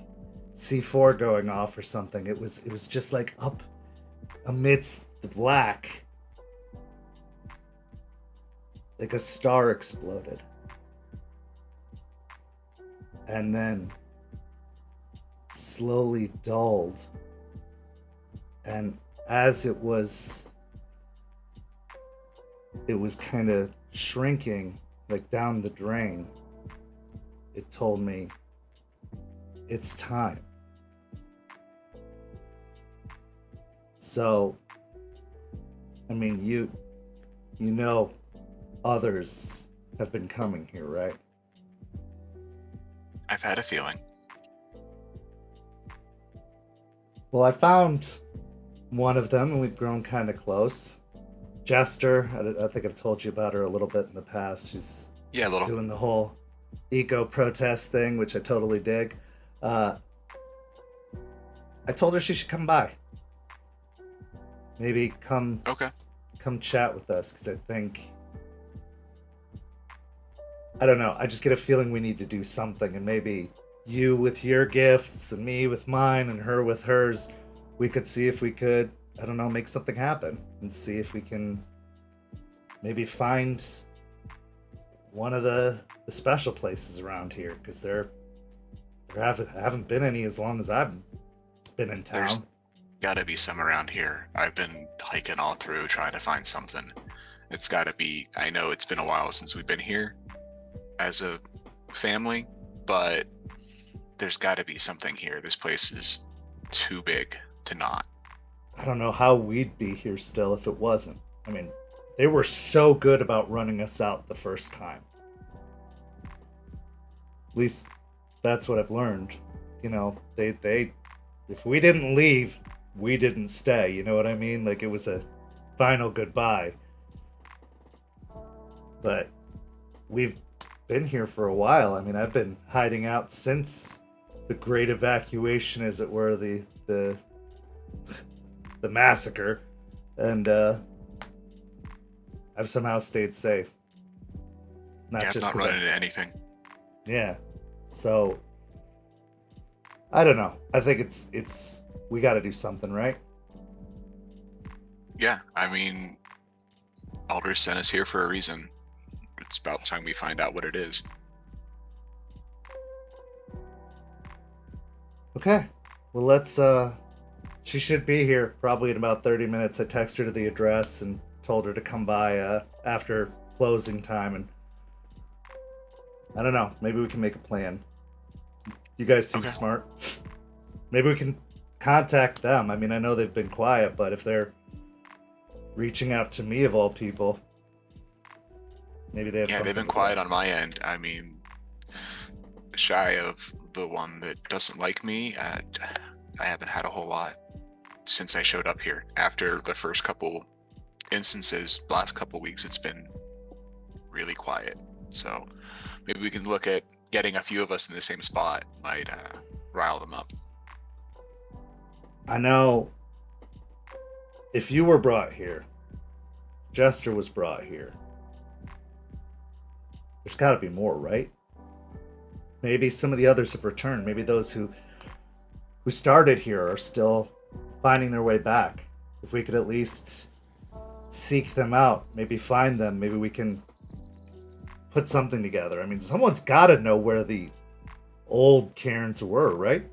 C4 going off or something. It was just like up amidst the black. Like a star exploded. And then slowly dulled. And as it was kind of shrinking, like down the drain, it told me, it's time. So, I mean, you know others have been coming here, right? I've had a feeling. Well, I found one of them and we've grown kind of close. Jester, I think I've told you about her a little bit in the past. She's Yeah, a little. doing the whole eco protest thing, which I totally dig. I told her she should come by. Maybe come Okay. chat with us, because I think, I don't know, I just get a feeling we need to do something, and maybe you with your gifts and me with mine and her with hers, we could see if we could, I don't know, make something happen and see if we can maybe find one of the special places around here, because there haven't been any as long as I've been in town. There's gotta be some around here. I've been hiking all through trying to find something. It's gotta be, I know it's been a while since we've been here as a family, but there's gotta be something here. This place is too big to not. I don't know how we'd be here still if it wasn't. I mean, They were so good about running us out the first time. At least that's what I've learned. You know, they if we didn't leave, we didn't stay. You know what I mean? Like, it was a final goodbye. But we've been here for a while. I mean, I've been hiding out since the great evacuation, as it were, the massacre, and I've somehow stayed safe. Yeah, I've not 'cause run into anything. Yeah. So I don't know. I think it's we got to do something, right? Yeah, I mean, Alder sent us here for a reason. It's about time we find out what it is. Okay. Well, let's she should be here probably in about 30 minutes. I texted her to the address and told her to come by after closing time, and I don't know, maybe we can make a plan. You guys seem Okay. smart. Maybe we can contact them. I mean, I know they've been quiet, but if they're reaching out to me of all people, maybe they have Yeah, something they've been to quiet say. on my end. I mean, shy of the one that doesn't like me, I haven't had a whole lot since I showed up here. After the first couple instances, last couple weeks, it's been really quiet. So maybe we can look at getting a few of us in the same spot. Might rile them up. I know if you were brought here, Jester was brought here, there's got to be more, right? Maybe some of the others have returned. Maybe those who started here are still finding their way back. If we could at least seek them out, maybe find them, maybe we can put something together. I mean, someone's got to know where the old Cairns were, right?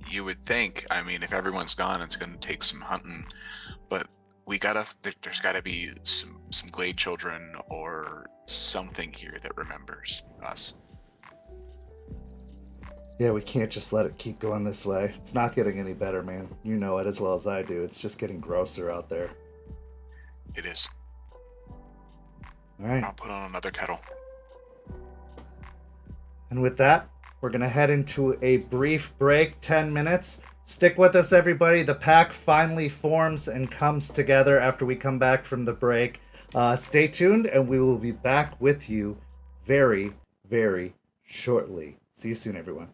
You would think. I mean, if everyone's gone, it's going to take some hunting. But we gotta. There's got to be some Glade children or something here that remembers us. Yeah, we can't just let it keep going this way. It's not getting any better, man. You know it as well as I do. It's just getting grosser out there. It is. All right. I'll put on another kettle. And with that, we're going to head into a brief break, 10 minutes. Stick with us, everybody. The pack finally forms and comes together after we come back from the break. Stay tuned, and we will be back with you very, very shortly. See you soon, everyone.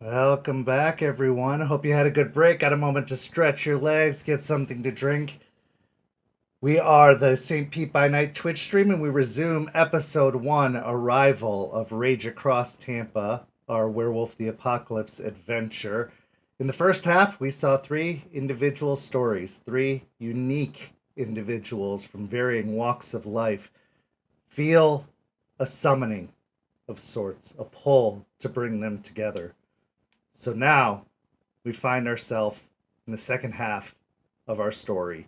Welcome back, everyone. Hope you had a good break. Got a moment to stretch your legs, get something to drink. We are the St. Pete by Night Twitch stream, and we resume episode 1, Arrival of Rage Across Tampa, our Werewolf the Apocalypse adventure. In the first half, we saw 3 individual stories, 3 unique individuals from varying walks of life feel a summoning of sorts, a pull to bring them together. So now we find ourselves in the second half of our story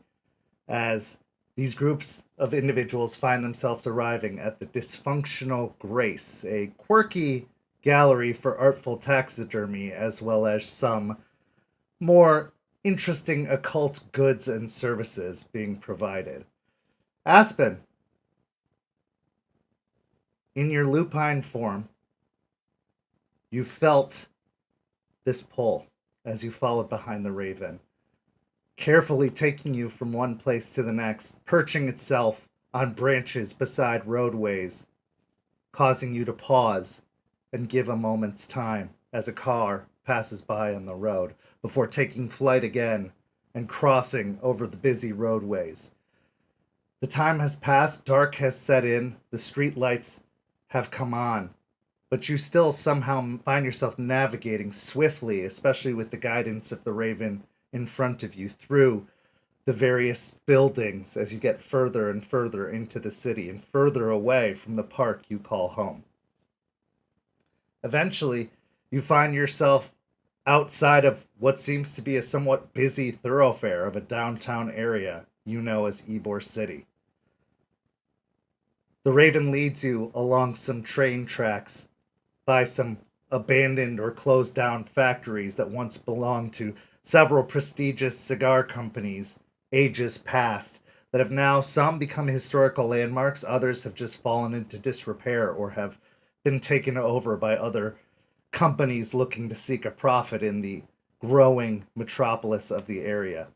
as these groups of individuals find themselves arriving at the Dysfunctional Grace, a quirky gallery for artful taxidermy, as well as some more interesting occult goods and services being provided. Aspen, in your lupine form, you felt this pull as you followed behind the raven, carefully taking you from one place to the next, perching itself on branches beside roadways, causing you to pause and give a moment's time as a car passes by on the road before taking flight again and crossing over the busy roadways. The time has passed, dark has set in, the street lights have come on, but you still somehow find yourself navigating swiftly, especially with the guidance of the Raven in front of you, through the various buildings as you get further and further into the city and further away from the park you call home. Eventually, you find yourself outside of what seems to be a somewhat busy thoroughfare of a downtown area you know as Ybor City. The Raven leads you along some train tracks, by some abandoned or closed down factories that once belonged to several prestigious cigar companies ages past, that have now some become historical landmarks, others have just fallen into disrepair or have been taken over by other companies looking to seek a profit in the growing metropolis of the area.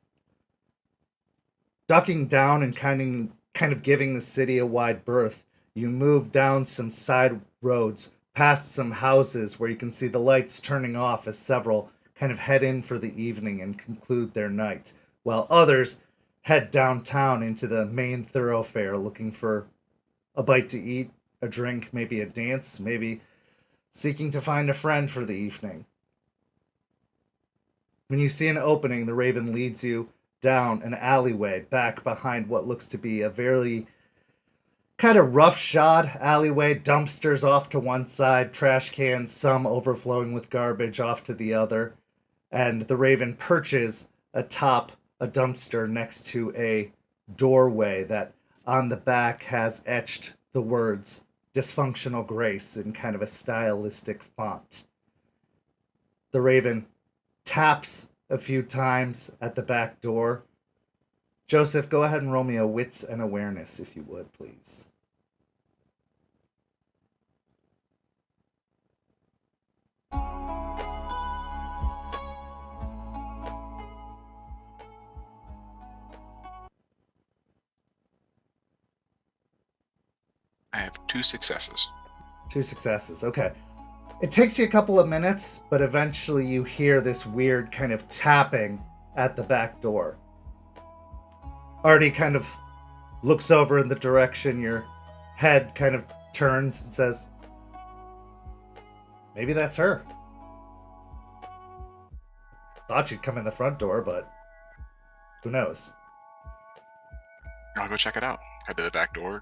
Ducking down and kind of giving the city a wide berth, you move down some side roads, past some houses where you can see the lights turning off as several kind of head in for the evening and conclude their night, while others head downtown into the main thoroughfare looking for a bite to eat, a drink, maybe a dance, maybe seeking to find a friend for the evening. When you see an opening, the Raven leads you down an alleyway back behind what looks to be a very kind of roughshod alleyway, dumpsters off to one side, trash cans, some overflowing with garbage, off to the other. And the Raven perches atop a dumpster next to a doorway that on the back has etched the words dysfunctional grace in kind of a stylistic font. The Raven taps a few times at the back door. Joseph, go ahead and roll me a wits and awareness, if you would, please. I have 2 successes. 2 successes, okay. It takes you a couple of minutes, but eventually you hear this weird kind of tapping at the back door. Artie kind of looks over in the direction your head kind of turns and says, maybe that's her. Thought she'd come in the front door, but who knows? I'll go check it out. Head to the back door.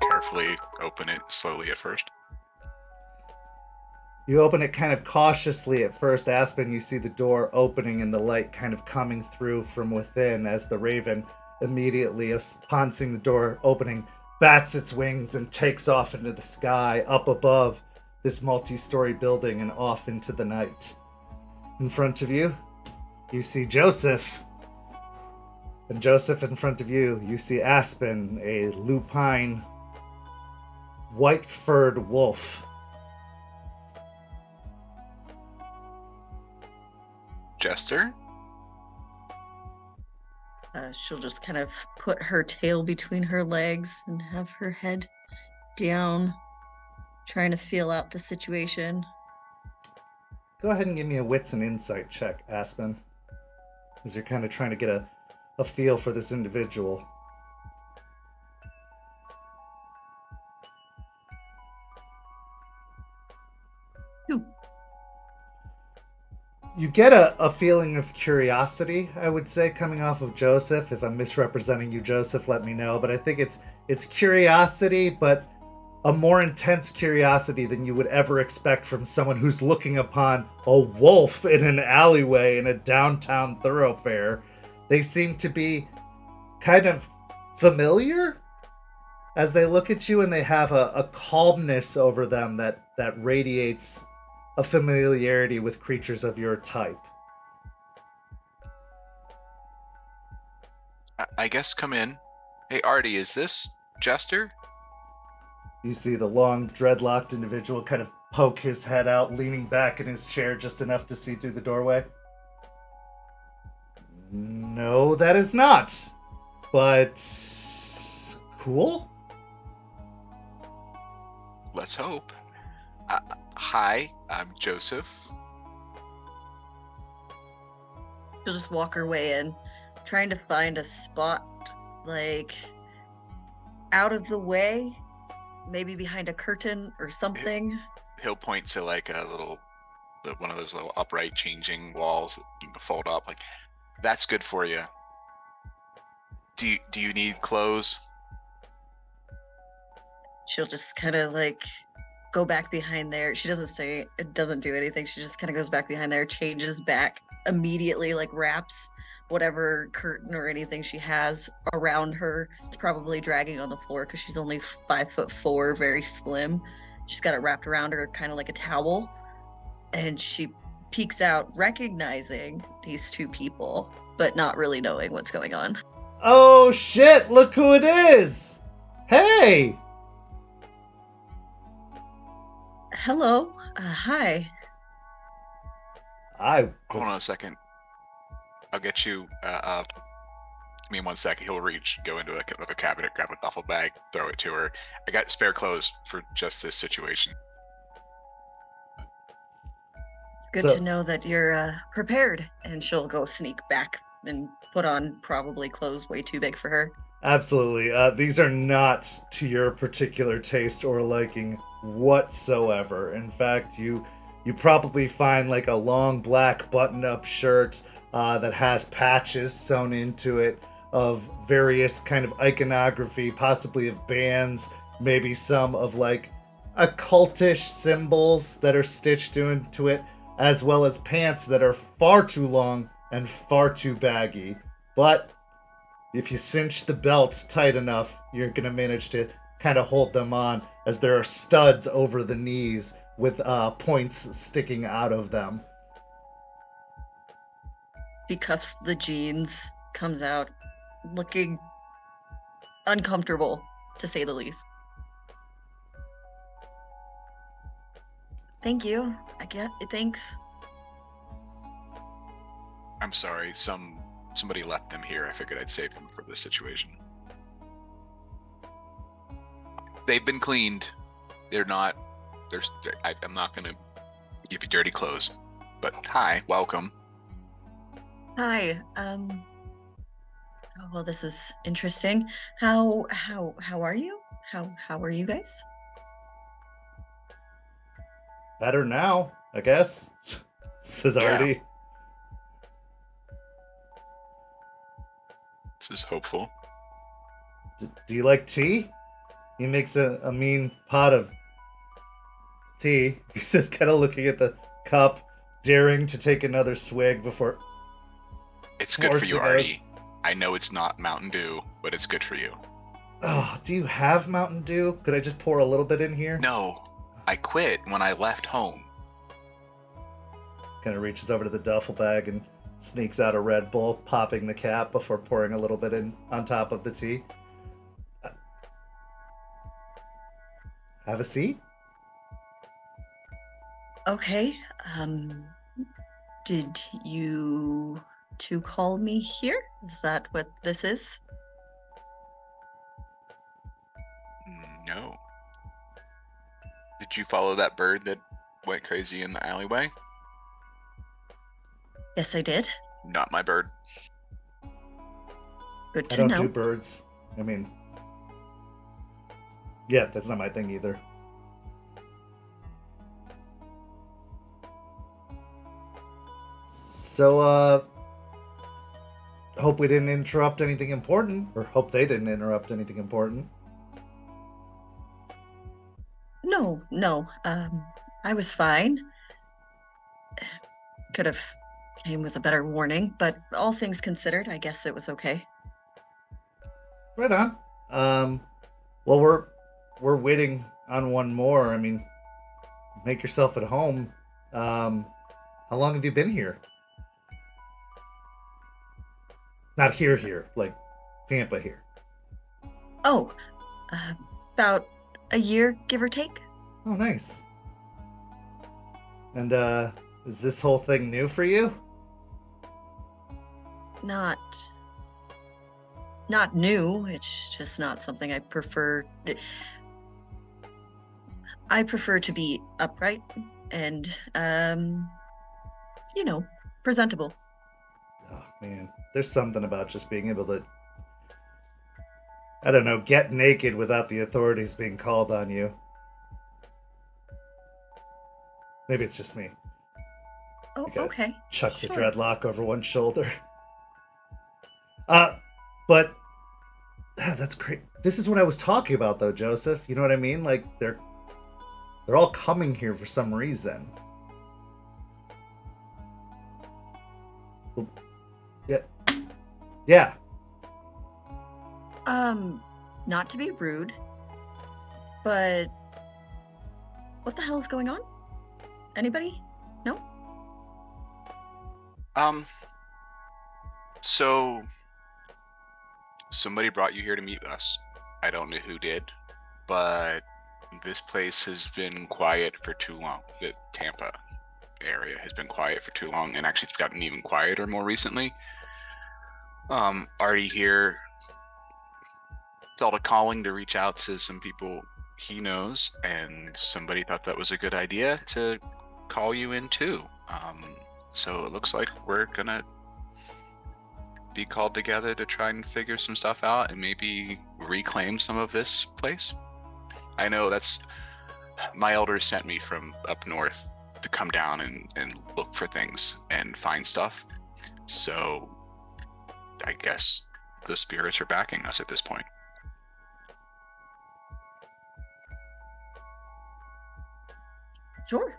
Carefully open it slowly at first. You open it kind of cautiously at first, Aspen. You see the door opening and the light kind of coming through from within as the Raven immediately, upon seeing the door opening, bats its wings and takes off into the sky up above this multi-story building and off into the night. In front of you, you see Joseph. And Joseph, in front of you, you see Aspen, a lupine, white-furred wolf. Jester? She'll just kind of put her tail between her legs and have her head down, trying to feel out the situation. Go ahead and give me a wits and insight check, Aspen, as you're kind of trying to get a feel for this individual. You get a feeling of curiosity, I would say, coming off of Joseph. If I'm misrepresenting you, Joseph, let me know. But I think it's curiosity, but a more intense curiosity than you would ever expect from someone who's looking upon a wolf in an alleyway in a downtown thoroughfare. They seem to be kind of familiar as they look at you, and they have a calmness over them that radiates a familiarity with creatures of your type. I guess come in. Hey, Artie, is this Jester? You see the long, dreadlocked individual kind of poke his head out, leaning back in his chair just enough to see through the doorway. No, that is not. But cool? Let's hope. Hi, I'm Joseph. She'll just walk her way in, trying to find a spot, like, out of the way, maybe behind a curtain or something. He'll point to like one of those little upright changing walls that you can fold up. Like, that's good for you. Do you need clothes? She'll just kind of like go back behind there. She doesn't say, it doesn't do anything. She just kind of goes back behind there, changes back immediately, like wraps whatever curtain or anything she has around her. It's probably dragging on the floor because she's only 5'4", very slim. She's got it wrapped around her, kind of like a towel. And she peeks out, recognizing these two people, but not really knowing what's going on. Oh shit, look who it is! Hey! Hello. Hi. I Hold on a was... second. I'll get you. Give me 1 second. He'll reach, go into a cabinet, grab a duffel bag, throw it to her. I got spare clothes for just this situation. It's good So- to know that you're prepared. And she'll go sneak back and put on probably clothes way too big for her. Absolutely. These are not to your particular taste or liking whatsoever. In fact, you probably find like a long black button-up shirt that has patches sewn into it of various kind of iconography, possibly of bands, maybe some of like occultish symbols that are stitched into it, as well as pants that are far too long and far too baggy. But if you cinch the belt tight enough, you're going to manage to kind of hold them on, as there are studs over the knees with points sticking out of them. She cuffs the jeans, comes out looking uncomfortable, to say the least. Thank you. I get it. Thanks. I'm sorry. Somebody left them here. I figured I'd save them for this situation. They've been cleaned. They're not. I'm not gonna give you dirty clothes. But hi, welcome. Hi. Oh, well, this is interesting. How are you? How are you guys? Better now, I guess. Says Artie. This is hopeful. Do you like tea? He makes a mean pot of tea. He's just kind of looking at the cup, daring to take another swig before... It's good for you, forcing us. Artie. I know it's not Mountain Dew, but it's good for you. Oh, do you have Mountain Dew? Could I just pour a little bit in here? No, I quit when I left home. Kind of reaches over to the duffel bag and sneaks out a Red Bull, popping the cap before pouring a little bit in on top of the tea. Have a seat? Okay. Did you two call me here? Is that what this is? No. Did you follow that bird that went crazy in the alleyway? Yes, I did. Not my bird. Good I to don't know. do birds. I mean... Yeah, that's not my thing either. So, hope we didn't interrupt anything important, or hope they didn't interrupt anything important. No. I was fine. Could have came with a better warning, but all things considered, I guess it was okay. Right on. Well, we're waiting on one more. I mean, make yourself at home. How long have you been here? Not here, like Tampa here. Oh, about a year, give or take. Oh, nice. And, is this whole thing new for you? Not new. It's just not something I prefer. I prefer to be upright and, presentable. Oh, man. there's something about just being able to, I don't know, get naked without the authorities being called on you. Maybe it's just me. Oh, He kinda okay. chucks Sure. a dreadlock over one shoulder. But that's great. This is what I was talking about, though, Joseph. You know what I mean? Like they're all coming here for some reason. Well, yeah, yeah. Not to be rude, but what the hell is going on? Anybody? No? So somebody brought you here to meet us. I don't know who did, but this place has been quiet for too long. The Tampa area has been quiet for too long, and actually it's gotten even quieter more recently. Artie here felt a calling to reach out to some people he knows, and somebody thought that was a good idea to call you in too. So it looks like we're gonna be called together to try and figure some stuff out and maybe reclaim some of this place. I know that's my elders sent me from up north to come down and look for things and find stuff. So I guess the spirits are backing us at this point. Sure.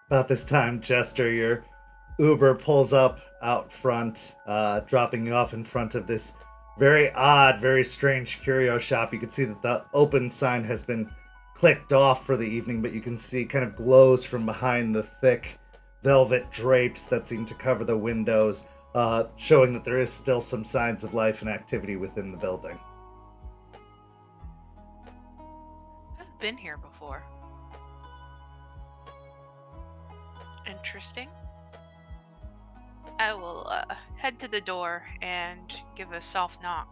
About this time, Jester, your Uber pulls up out front, dropping you off in front of this very odd, very strange curio shop. You can see that the open sign has been clicked off for the evening, but you can see kind of glows from behind the thick velvet drapes that seem to cover the windows, showing that there is still some signs of life and activity within the building. I've been here before. Interesting. I will head to the door and give a soft knock.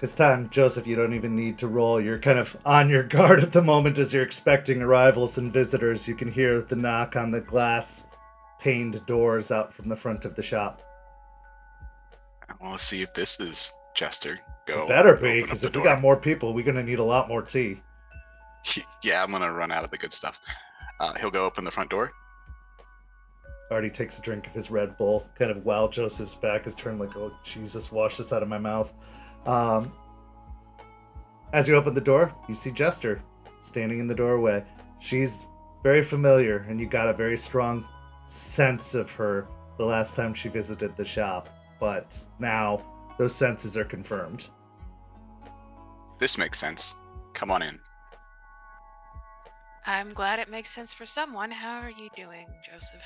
This time, Joseph, you don't even need to roll. You're kind of on your guard at the moment as you're expecting arrivals and visitors. You can hear the knock on the glass paned doors out from the front of the shop. I want to see if this is Jester. Go. It better open be, up because the if we door. got more people, we're going to need a lot more tea. Yeah, I'm gonna run out of the good stuff. He'll go open the front door. Artie takes a drink of his Red Bull, kind of while Joseph's back is turned like, oh, Jesus, wash this out of my mouth. As you open the door, you see Jester standing in the doorway. She's very familiar, and you got a very strong sense of her the last time she visited the shop. But now, those senses are confirmed. This makes sense. Come on in. I'm glad it makes sense for someone. How are you doing, Joseph?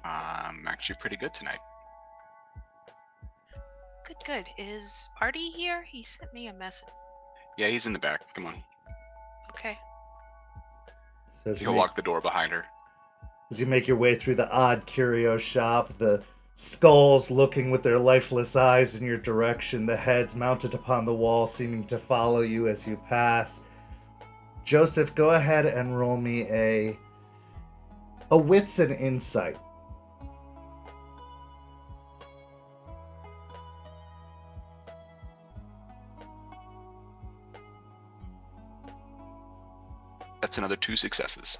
I'm actually pretty good tonight. Good, good. Is Artie here? He sent me a message. Yeah, he's in the back. Come on. Okay. So as He'll lock the door behind her. As you make your way through the odd curio shop, the skulls looking with their lifeless eyes in your direction, the heads mounted upon the wall seeming to follow you as you pass. Joseph, go ahead and roll me a wits and insight. That's another 2 successes.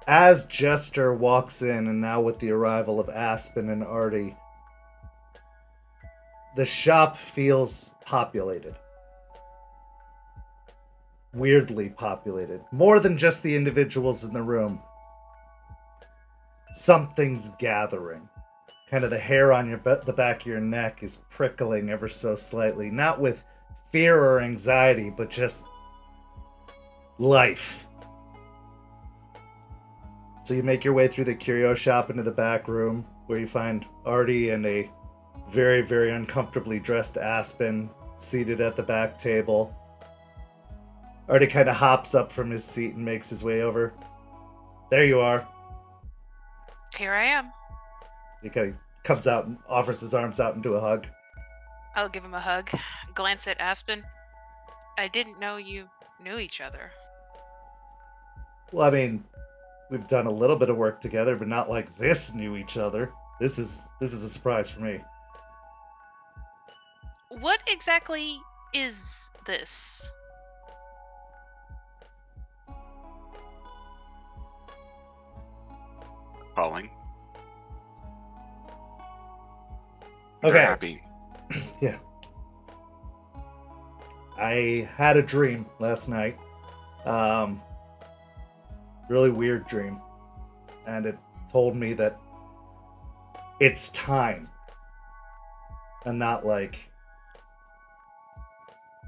As Jester walks in, and now with the arrival of Aspen and Artie, the shop feels populated. Weirdly populated. More than just the individuals in the room. Something's gathering. Kind of the hair on the back of your neck is prickling ever so slightly. Not with fear or anxiety, but just life. So you make your way through the curio shop into the back room, where you find Artie and a very, very uncomfortably dressed Aspen seated at the back table. Artie kind of hops up from his seat and makes his way over. There you are. Here I am. He kind of comes out and offers his arms out into a hug. I'll give him a hug. Glance at Aspen. I didn't know you knew each other. Well, I mean, we've done a little bit of work together, but not like this knew each other. This is a surprise for me. What exactly is this? Calling. Okay. They're happy. Yeah. I had a dream last night. Really weird dream. And it told me that it's time. And not like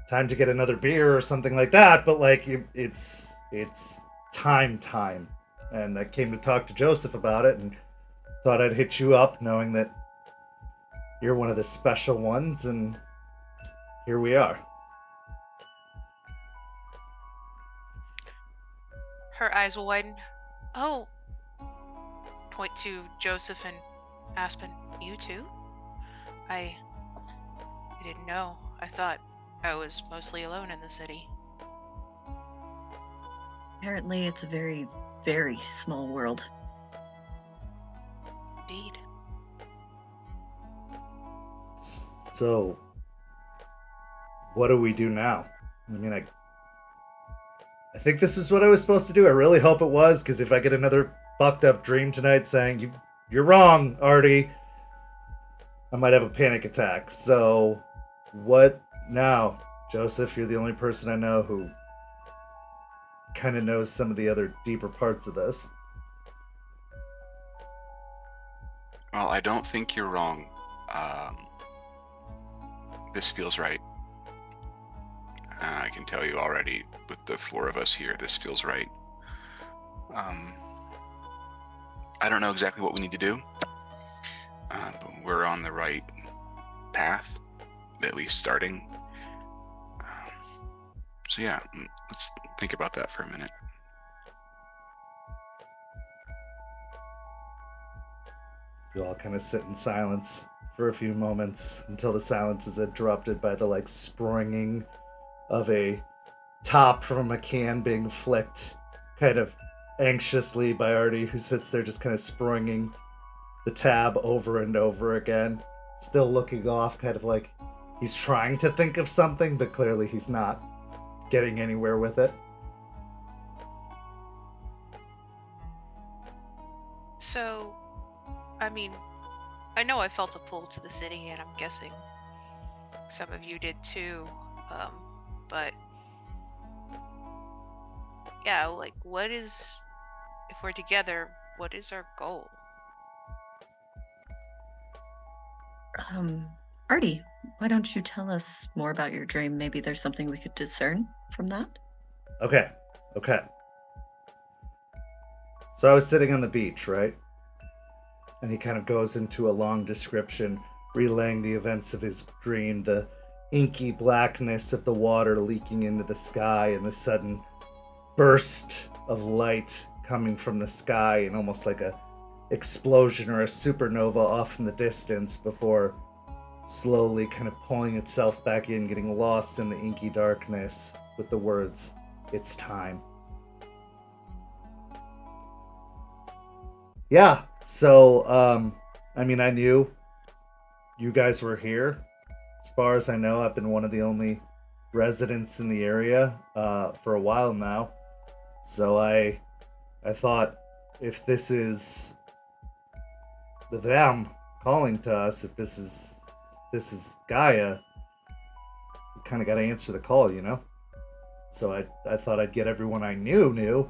time to get another beer or something like that, but like it's time. And I came to talk to Joseph about it and thought I'd hit you up knowing that you're one of the special ones, and here we are. Her eyes will widen. Oh. Point to Joseph and Aspen. You too? I didn't know. I thought I was mostly alone in the city. Apparently, it's a very, very small world. Indeed. So, what do we do now? I mean, I think this is what I was supposed to do. I really hope it was, because if I get another fucked up dream tonight saying you're wrong, Artie, I might have a panic attack. So, what now? Joseph, you're the only person I know who kind of knows some of the other deeper parts of this. Well, I don't think you're wrong. This feels right. I can tell you already, with the four of us here, this feels right. I don't know exactly what we need to do, but we're on the right path, at least starting. So yeah, let's think about that for a minute. You all kind of sit in silence for a few moments until the silence is interrupted by the like springing of a top from a can being flicked kind of anxiously by Artie, who sits there just kind of springing the tab over and over again, still looking off, kind of like he's trying to think of something, but clearly he's not getting anywhere with it. So, I mean, I know I felt a pull to the city, and I'm guessing some of you did too. But yeah, like, what is, if we're together, what is our goal? Artie, why don't you tell us more about your dream? Maybe there's something we could discern from that. Okay. So I was sitting on the beach, right? And he kind of goes into a long description, relaying the events of his dream, the inky blackness of the water leaking into the sky, and the sudden burst of light coming from the sky, and almost like a explosion or a supernova off in the distance before slowly kind of pulling itself back in, getting lost in the inky darkness with the words, "It's time." Yeah, so, I mean, I knew you guys were here. As far as I know, I've been one of the only residents in the area for a while now. So I thought, if this is them calling to us, if this is Gaia, we kind of got to answer the call, you know? So I thought I'd get everyone I knew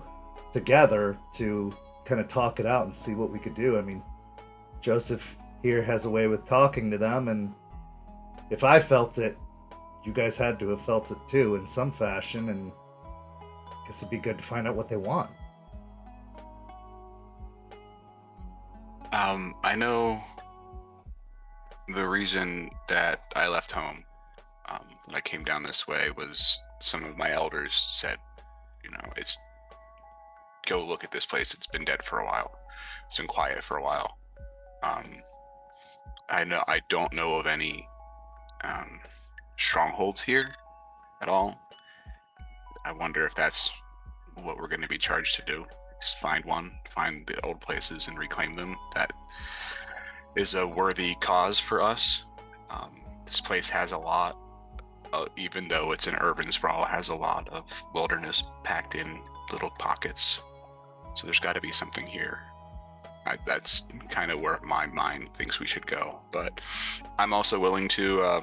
together to kind of talk it out and see what we could do. I mean, Joseph here has a way with talking to them, and if I felt it, you guys had to have felt it too in some fashion, and I guess it'd be good to find out what they want. I know the reason that I left home, that I came down this way, was some of my elders said, it's go look at this place. It's been dead for a while. It's been quiet for a while. I don't know of any strongholds here at all. I wonder if that's what we're going to be charged to do. Just find the old places and reclaim them. That is a worthy cause for us. This place has a lot, even though it's an urban sprawl, has a lot of wilderness packed in little pockets. So there's got to be something here. That's kind of where my mind thinks we should go. But I'm also willing to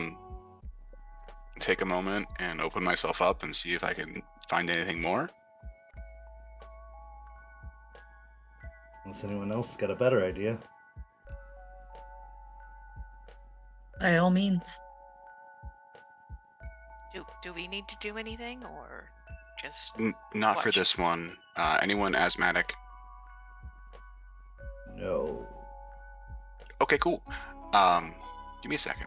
take a moment and open myself up and see if I can find anything more. Unless anyone else got a better idea. By all means. Do we need to do anything, or just Not for watch? this one. Anyone asthmatic? No. Okay, cool. Give me a second.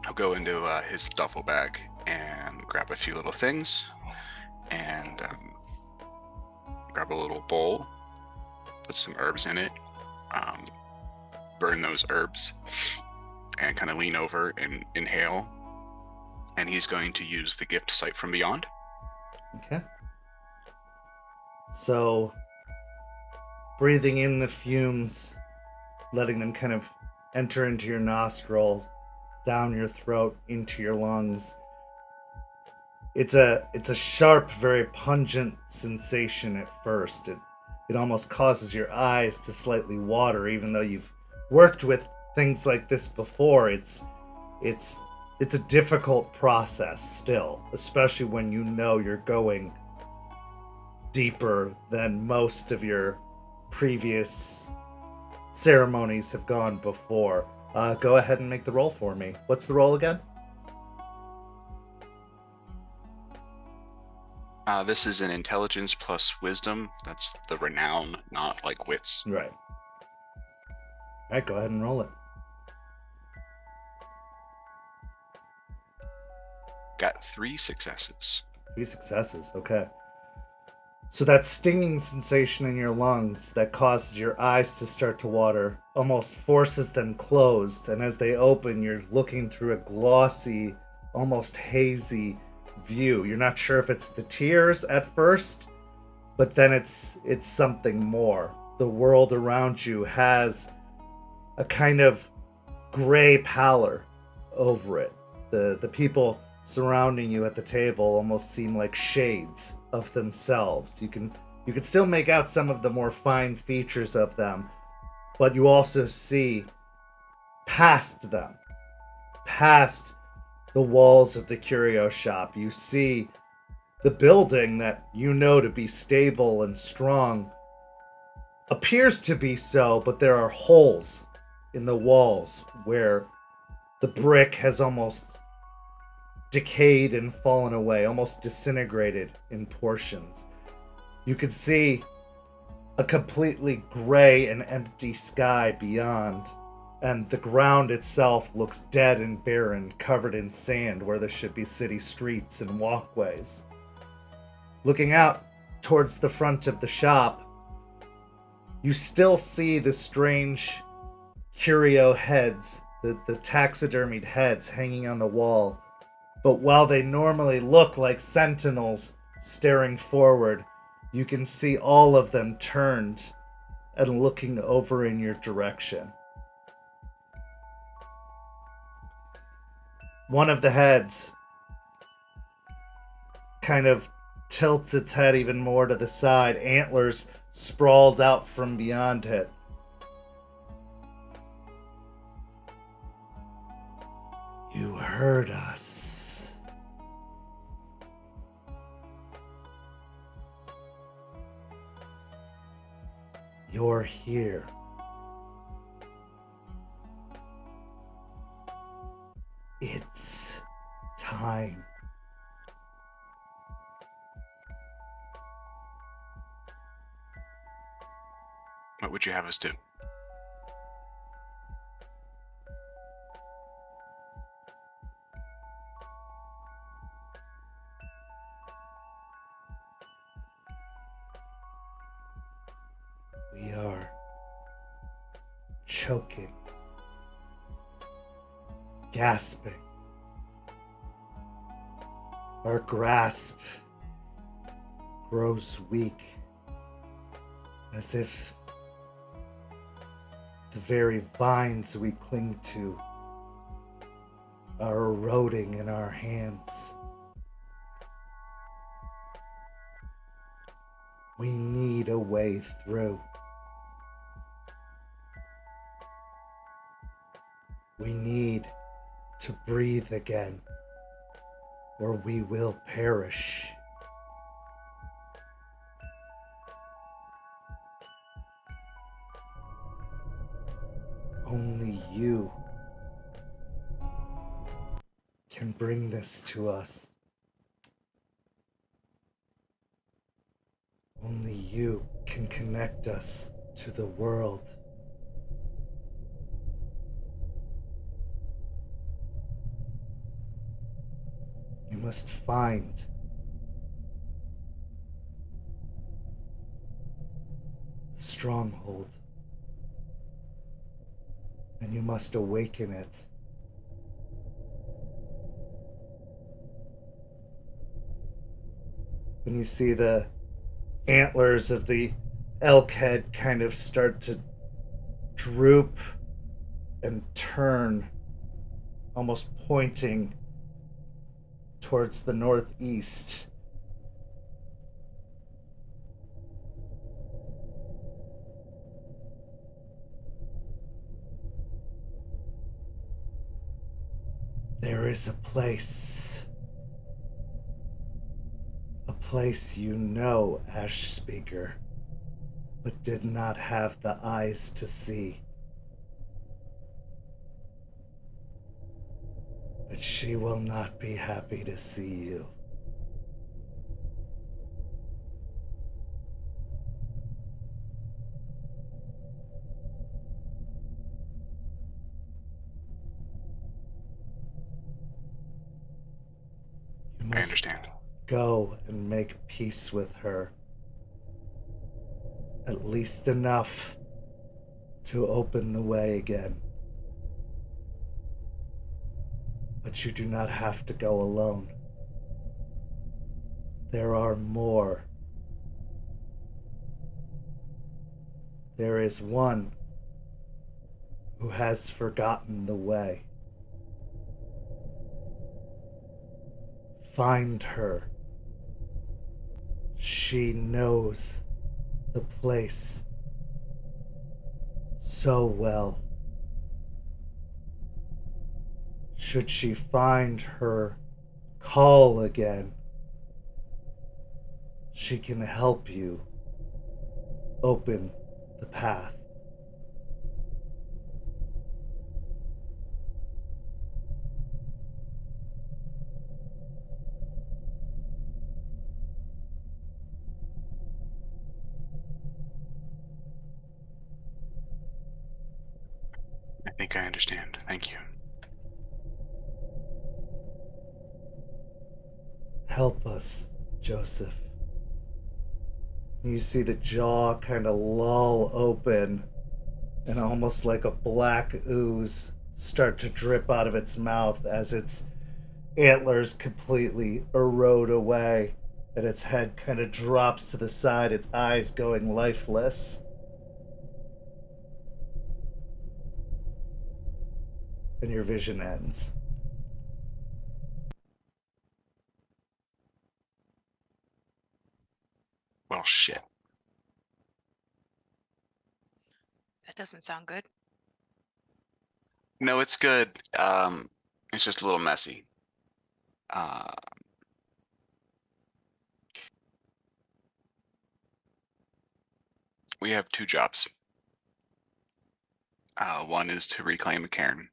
I'll go into his duffel bag and grab a few little things, and grab a little bowl, put some herbs in it, burn those herbs, and kind of lean over and inhale. And he's going to use the gift sight from beyond. Okay. So, breathing in the fumes, letting them kind of enter into your nostrils, down your throat, into your lungs. It's a sharp, very pungent sensation at first. It almost causes your eyes to slightly water, even though you've worked with things like this before. It's a difficult process still, especially when you know you're going deeper than most of your previous ceremonies have gone before. Go ahead and make the roll for me. What's the roll again? This is an intelligence plus wisdom. That's the renown, not like wits. Right. Alright, go ahead and roll it. Got 3 successes. 3 successes, okay. So that stinging sensation in your lungs that causes your eyes to start to water almost forces them closed, and as they open, you're looking through a glossy, almost hazy view. You're not sure if it's the tears at first, but then it's something more. The world around you has a kind of gray pallor over it. The people surrounding you at the table almost seem like shades of themselves. You can still make out some of the more fine features of them, but you also see past them, past the walls of the curio shop. You see the building that you know to be stable and strong appears to be so, but there are holes in the walls where the brick has almost decayed and fallen away, almost disintegrated in portions. You could see a completely gray and empty sky beyond, and the ground itself looks dead and barren, covered in sand where there should be city streets and walkways. Looking out towards the front of the shop, you still see the strange curio heads, the taxidermied heads hanging on the wall. But while they normally look like sentinels staring forward, you can see all of them turned and looking over in your direction. One of the heads kind of tilts its head even more to the side, antlers sprawled out from beyond it. You heard us. You're here. It's time. What would you have us do? We are choking, gasping. Our grasp grows weak, as if the very vines we cling to are eroding in our hands. We need a way through. We need to breathe again, or we will perish. Only you can bring this to us. Only you can connect us to the world. You must find the stronghold, and you must awaken it. And you see the antlers of the elk head kind of start to droop and turn, almost pointing towards the northeast. There is a place you know, Ash Speaker, but did not have the eyes to see. But she will not be happy to see you. You I must understand. go and make peace with her. At least enough to open the way again. But you do not have to go alone. There are more. There is one who has forgotten the way. Find her. She knows the place so well. Should she find her call again, she can help you open the path. I think I understand. Thank you. Help us, Joseph. You see the jaw kind of lull open and almost like a black ooze start to drip out of its mouth as its antlers completely erode away and its head kind of drops to the side, its eyes going lifeless. And your vision ends. Well, shit. That doesn't sound good. No, it's good. It's just a little messy. Uh, we have two jobs. One is to reclaim a cairn.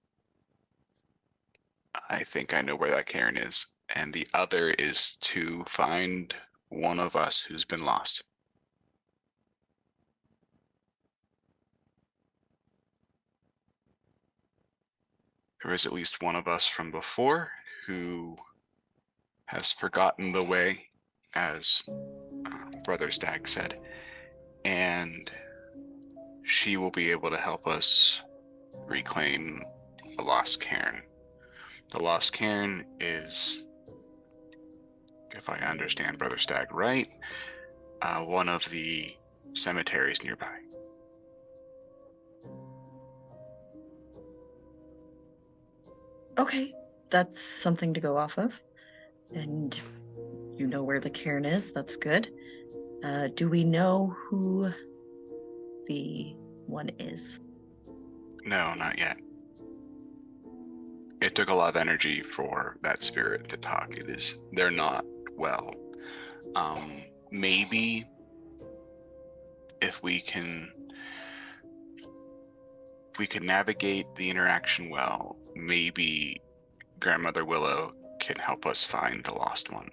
I think I know where that cairn is. And the other is to find one of us who's been lost. There is at least one of us from before who has forgotten the way, as Brother Stag said, and she will be able to help us reclaim the lost cairn. The lost cairn is, if I understand Brother Stag right, one of the cemeteries nearby. Okay, that's something to go off of. And you know where the cairn is. That's good. Do we know who the one is? No, not yet. It took a lot of energy for that spirit to talk. They're not well. Maybe if we can navigate the interaction well, maybe Grandmother Willow can help us find the lost one.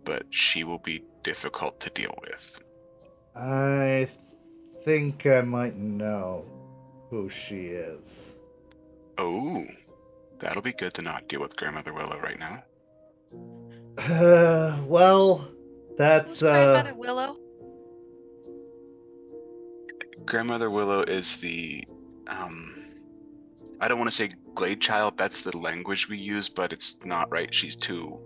But she will be difficult to deal with. I think I might know who she is. Oh, that'll be good to not deal with Grandmother Willow right now. Well, that's Who's Grandmother Willow? Grandmother Willow is the I don't want to say Glade Child, that's the language we use, but it's not right. She's too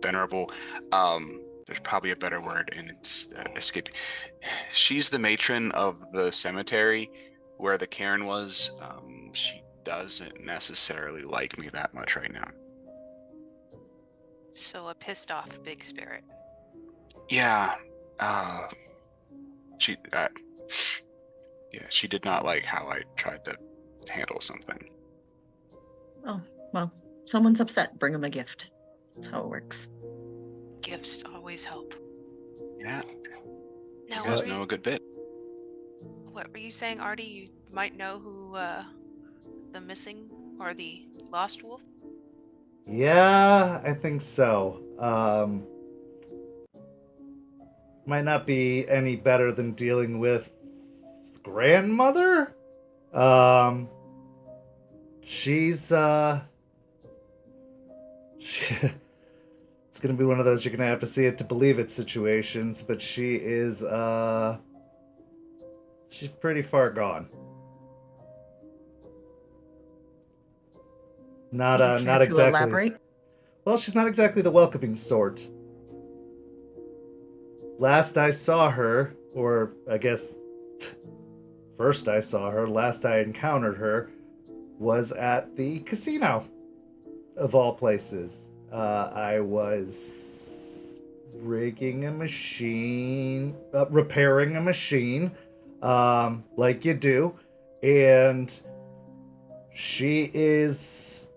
venerable. There's probably a better word, and it's escaped. She's the matron of the cemetery where the cairn was. She doesn't necessarily like me that much right now. So a pissed off big spirit. Yeah. She she did not like how I tried to handle something. Oh, well, someone's upset. Bring them a gift. That's how it works. Gifts always help. Yeah. Now, You guys know a good bit. what were you saying, Artie? You might know who the missing or the lost wolf? Yeah, I think so. Might not be any better than dealing with grandmother. She's it's gonna be one of those you're gonna have to see it to believe it situations, but she is she's pretty far gone. Not You care not to exactly. elaborate? Well, she's not exactly the welcoming sort. Last I saw her, or I guess first I saw her, last I encountered her, was at the casino, of all places. I was repairing a machine, like you do, and she is,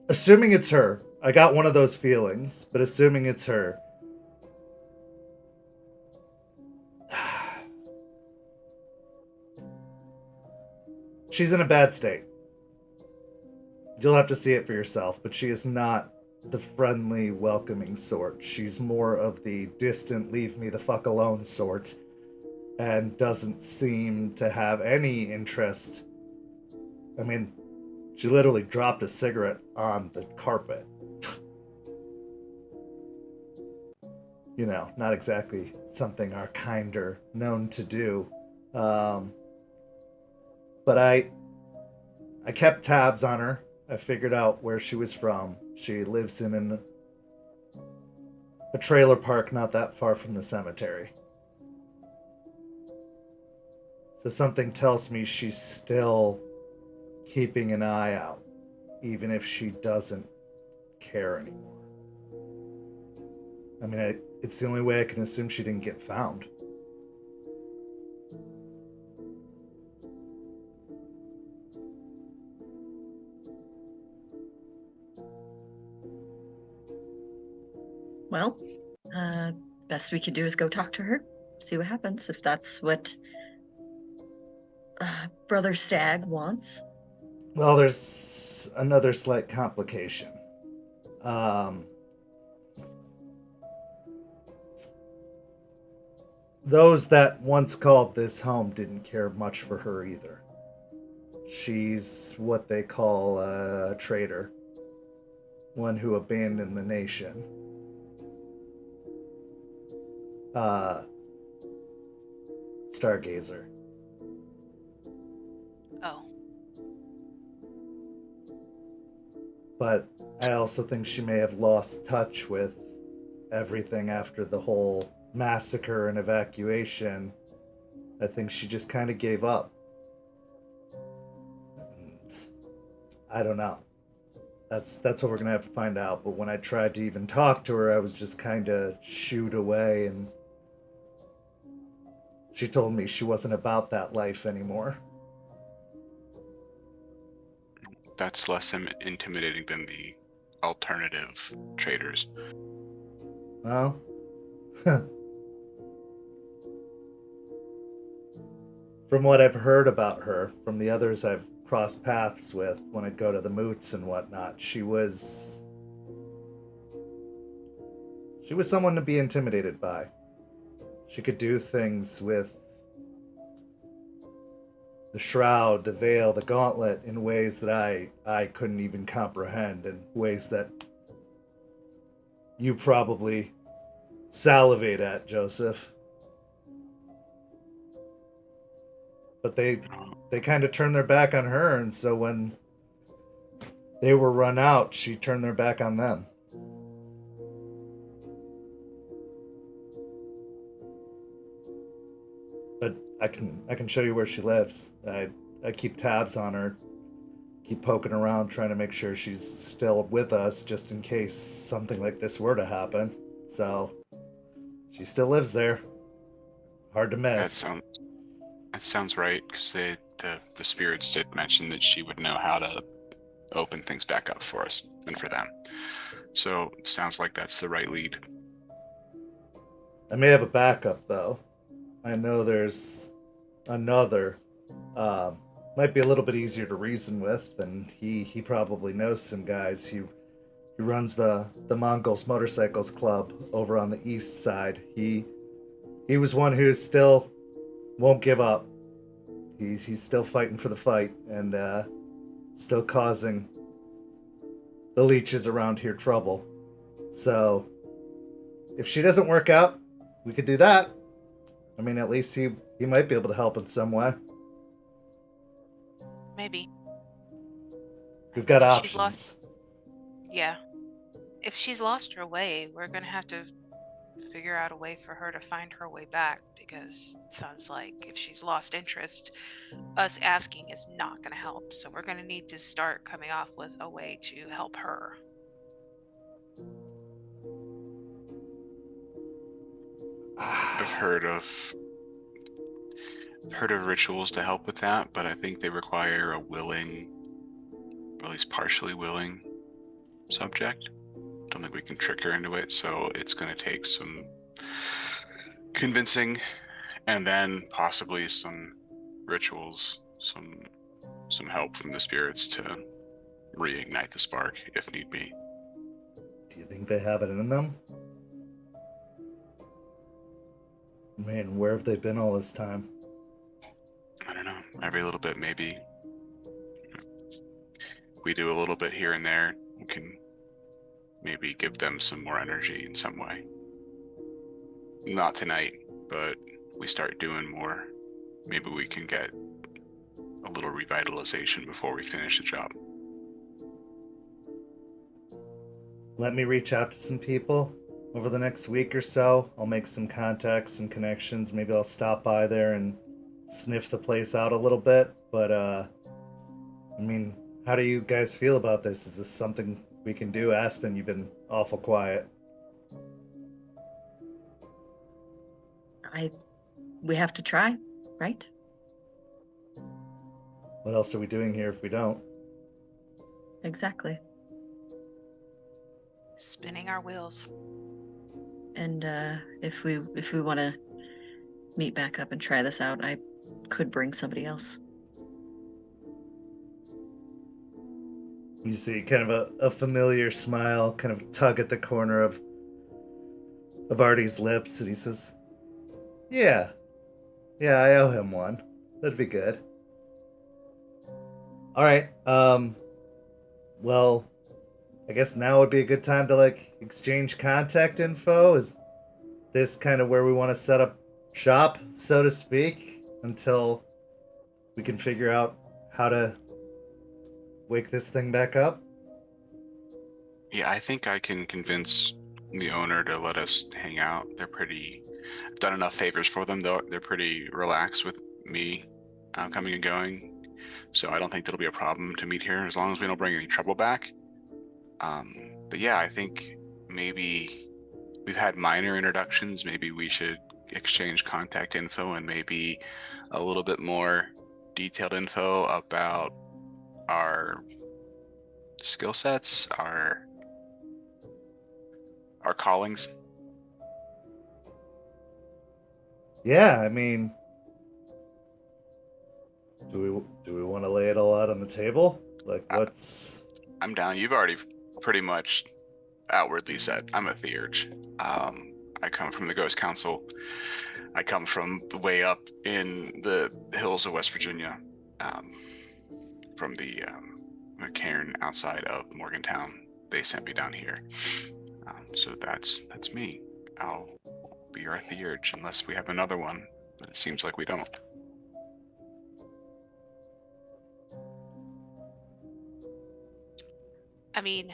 assuming it's her. I got one of those feelings, but assuming it's her. She's in a bad state. You'll have to see it for yourself, but she is not the friendly, welcoming sort. She's more of the distant, leave me the fuck alone sort, and doesn't seem to have any interest. I mean, she literally dropped a cigarette on the carpet. You know, not exactly something our kind are known to do. But I kept tabs on her. I figured out where she was from. She lives in a trailer park not that far from the cemetery. So something tells me she's still keeping an eye out, even if she doesn't care anymore. I mean, it's the only way I can assume she didn't get found. Well, best we could do is go talk to her, see what happens, if that's what Brother Stag wants. Well, there's another slight complication. Those that once called this home didn't care much for her either. She's what they call a traitor. One who abandoned the nation. Stargazer. Oh. But I also think she may have lost touch with everything after the whole massacre and evacuation, I think she just kind of gave up. And I don't know. That's what we're gonna have to find out. But when I tried to even talk to her, I was just kind of shooed away, and she told me she wasn't about that life anymore. That's less intimidating than the alternative traders. Well, from what I've heard about her, from the others I've crossed paths with when I go to the moots and whatnot, she was someone to be intimidated by. She could do things with the shroud, the veil, the gauntlet in ways that I couldn't even comprehend, in ways that you probably salivate at, Joseph. But they kind of turned their back on her, and so when they were run out, she turned their back on them. But I can show you where she lives. I keep tabs on her, keep poking around, trying to make sure she's still with us, just in case something like this were to happen. So she still lives there. Hard to miss. That sounds right, because the spirits did mention that she would know how to open things back up for us and for them. So it sounds like that's the right lead. I may have a backup though. I know there's another. Might be a little bit easier to reason with, and he probably knows some guys. He runs the Mongols Motorcycles Club over on the east side. He was one who still won't give up. He's still fighting for the fight, and still causing the leeches around here trouble. So if she doesn't work out, we could do that. I mean, at least he might be able to help in some way. Maybe. We've got If options. she's lost- Yeah. If she's lost her way, we're gonna have to figure out a way for her to find her way back, because it sounds like if she's lost interest, us asking is not gonna help. So we're gonna need to start coming off with a way to help her. I've heard of rituals to help with that, but I think they require a willing, or at least partially willing, subject. Don't think we can trick her into it, so it's going to take some convincing, and then possibly some rituals, some help from the spirits to reignite the spark if need be. Do you think they have it in them? Man, where have they been all this time? I don't know. Every little bit, maybe. We do a little bit here and there. We can maybe give them some more energy in some way. Not tonight, but we start doing more. Maybe we can get a little revitalization before we finish the job. Let me reach out to some people over the next week or so. I'll make some contacts and connections. Maybe I'll stop by there and sniff the place out a little bit. But, I mean, how do you guys feel about this? Is this something we can do? Aspen, you've been awful quiet. We have to try, right? What else are we doing here if we don't? Exactly. Spinning our wheels. And if we want to meet back up and try this out, I could bring somebody else. You see kind of a familiar smile kind of tug at the corner of Artie's lips, and he says, Yeah, I owe him one. That'd be good. Alright, well, I guess now would be a good time to, like, exchange contact info. Is this kind of where we want to set up shop, so to speak, until we can figure out how to wake this thing back up? Yeah, I think I can convince the owner to let us hang out. They're done enough favors for them, though. They're pretty relaxed with me coming and going. So I don't think that'll be a problem to meet here as long as we don't bring any trouble back. But yeah, I think maybe we've had minor introductions. Maybe we should exchange contact info and maybe a little bit more detailed info about our skill sets, our callings. Yeah, I mean, do we want to lay it all out on the table? Like, what's... I'm down. You've already pretty much outwardly said I'm a theurge. I come from the Ghost Council. I come from the way up in the hills of West Virginia, from the cairn outside of Morgantown. They sent me down here. So that's me. I'll be your theurge unless we have another one, but it seems like we don't. I mean,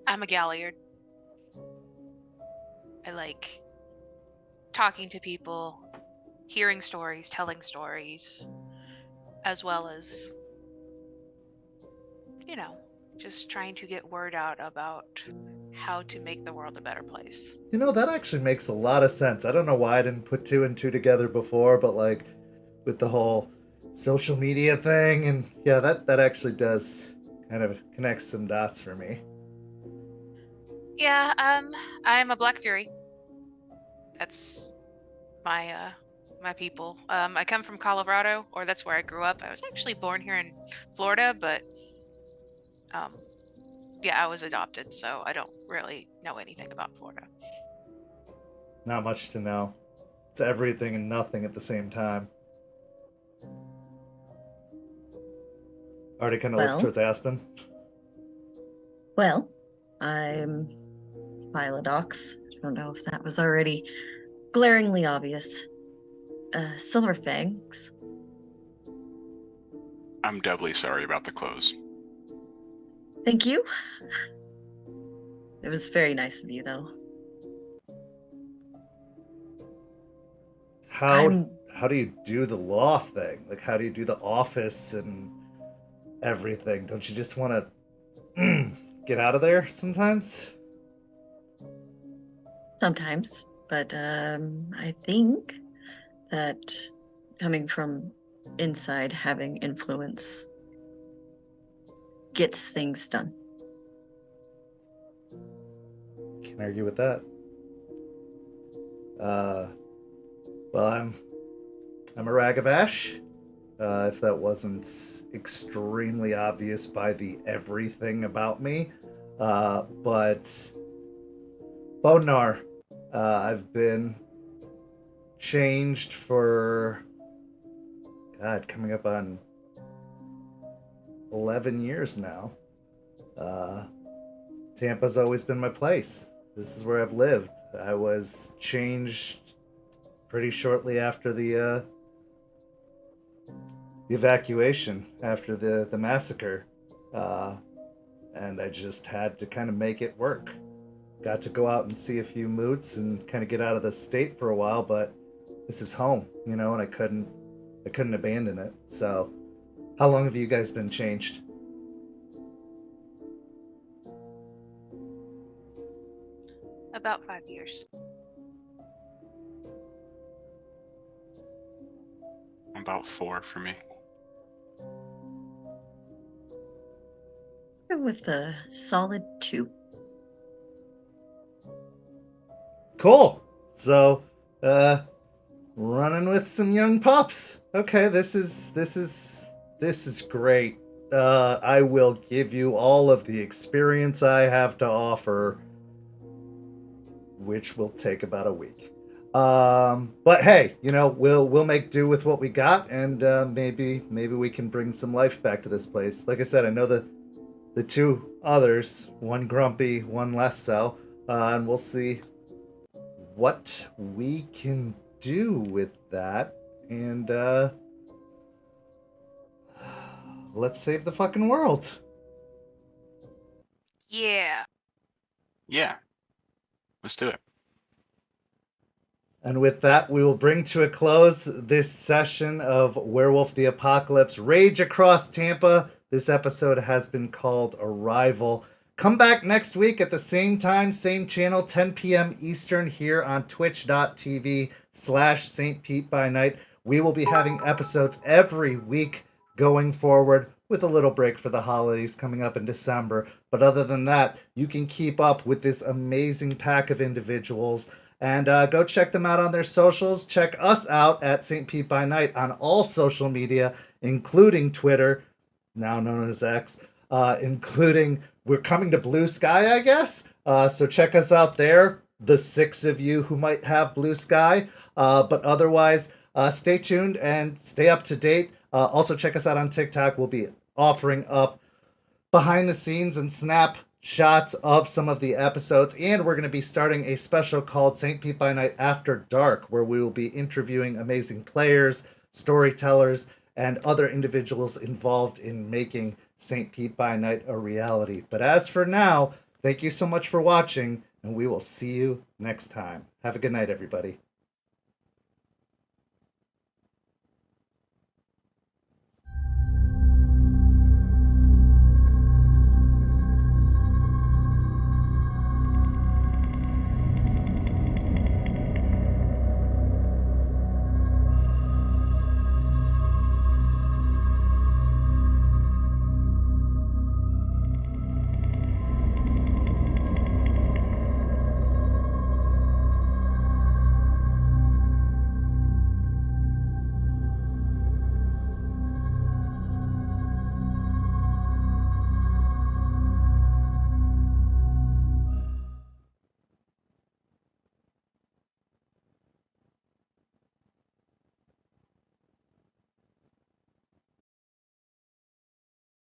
I'm a Galliard. I like talking to people, hearing stories, telling stories, as well as, just trying to get word out about how to make the world a better place. You know, that actually makes a lot of sense. I don't know why I didn't put two and two together before, but like with the whole social media thing, and yeah, that actually does kind of connect some dots for me. Yeah, I'm a Black Fury. That's my my people. I come from Colorado, or that's where I grew up. I was actually born here in Florida, but yeah, I was adopted, so I don't really know anything about Florida. Not much to know. It's everything and nothing at the same time. Already kind of looks Well. towards Aspen. Well, I'm Philodox. I don't know if that was already glaringly obvious. Silver Fangs. I'm doubly sorry about the clothes. Thank you. It was very nice of you, though. How do you do the law thing? Like, how do you do the office and everything? Don't you just want to get out of there sometimes? Sometimes, but I think that coming from inside, having influence gets things done. Can't argue with that. Well, I'm a Ragavash. If that wasn't extremely obvious by the everything about me, but Bodnar, I've been changed for coming up on 11 years now. Tampa's always been my place. This is where I've lived. I was changed pretty shortly after the evacuation, after the massacre, and I just had to kind of make it work. Got to go out and see a few moots and kind of get out of the state for a while, but this is home, and I couldn't abandon it. So, how long have you guys been changed? About 5 years. About 4 for me. Let's go with a solid 2. Cool. So, running with some young pups. Okay, this is great. I will give you all of the experience I have to offer, which will take about a week. But hey, we'll make do with what we got, and maybe we can bring some life back to this place. Like I said, I know the two others, one grumpy, one less so, and we'll see what we can do with that. And let's save the fucking world. Yeah. Yeah, let's do it. And with that, we will bring to a close this session of Werewolf the Apocalypse Rage Across Tampa. This episode has been called Arrival. Come back next week at the same time, same channel, 10 p.m. Eastern here on twitch.tv/St. Pete by Night. We will be having episodes every week going forward with a little break for the holidays coming up in December. But other than that, you can keep up with this amazing pack of individuals. And go check them out on their socials. Check us out at St. Pete by Night on all social media, including Twitter, now known as X, including we're coming to Blue Sky, I guess. So check us out there, the 6 of you who might have Blue Sky. But otherwise, stay tuned and stay up to date. Also check us out on TikTok. We'll be offering up behind the scenes and snap shots of some of the episodes, and we're going to be starting a special called St. Pete by Night After Dark, where we will be interviewing amazing players, storytellers, and other individuals involved in making St. Pete by Night a reality. But as for now, thank you so much for watching, and we will see you next time. Have a good night, everybody.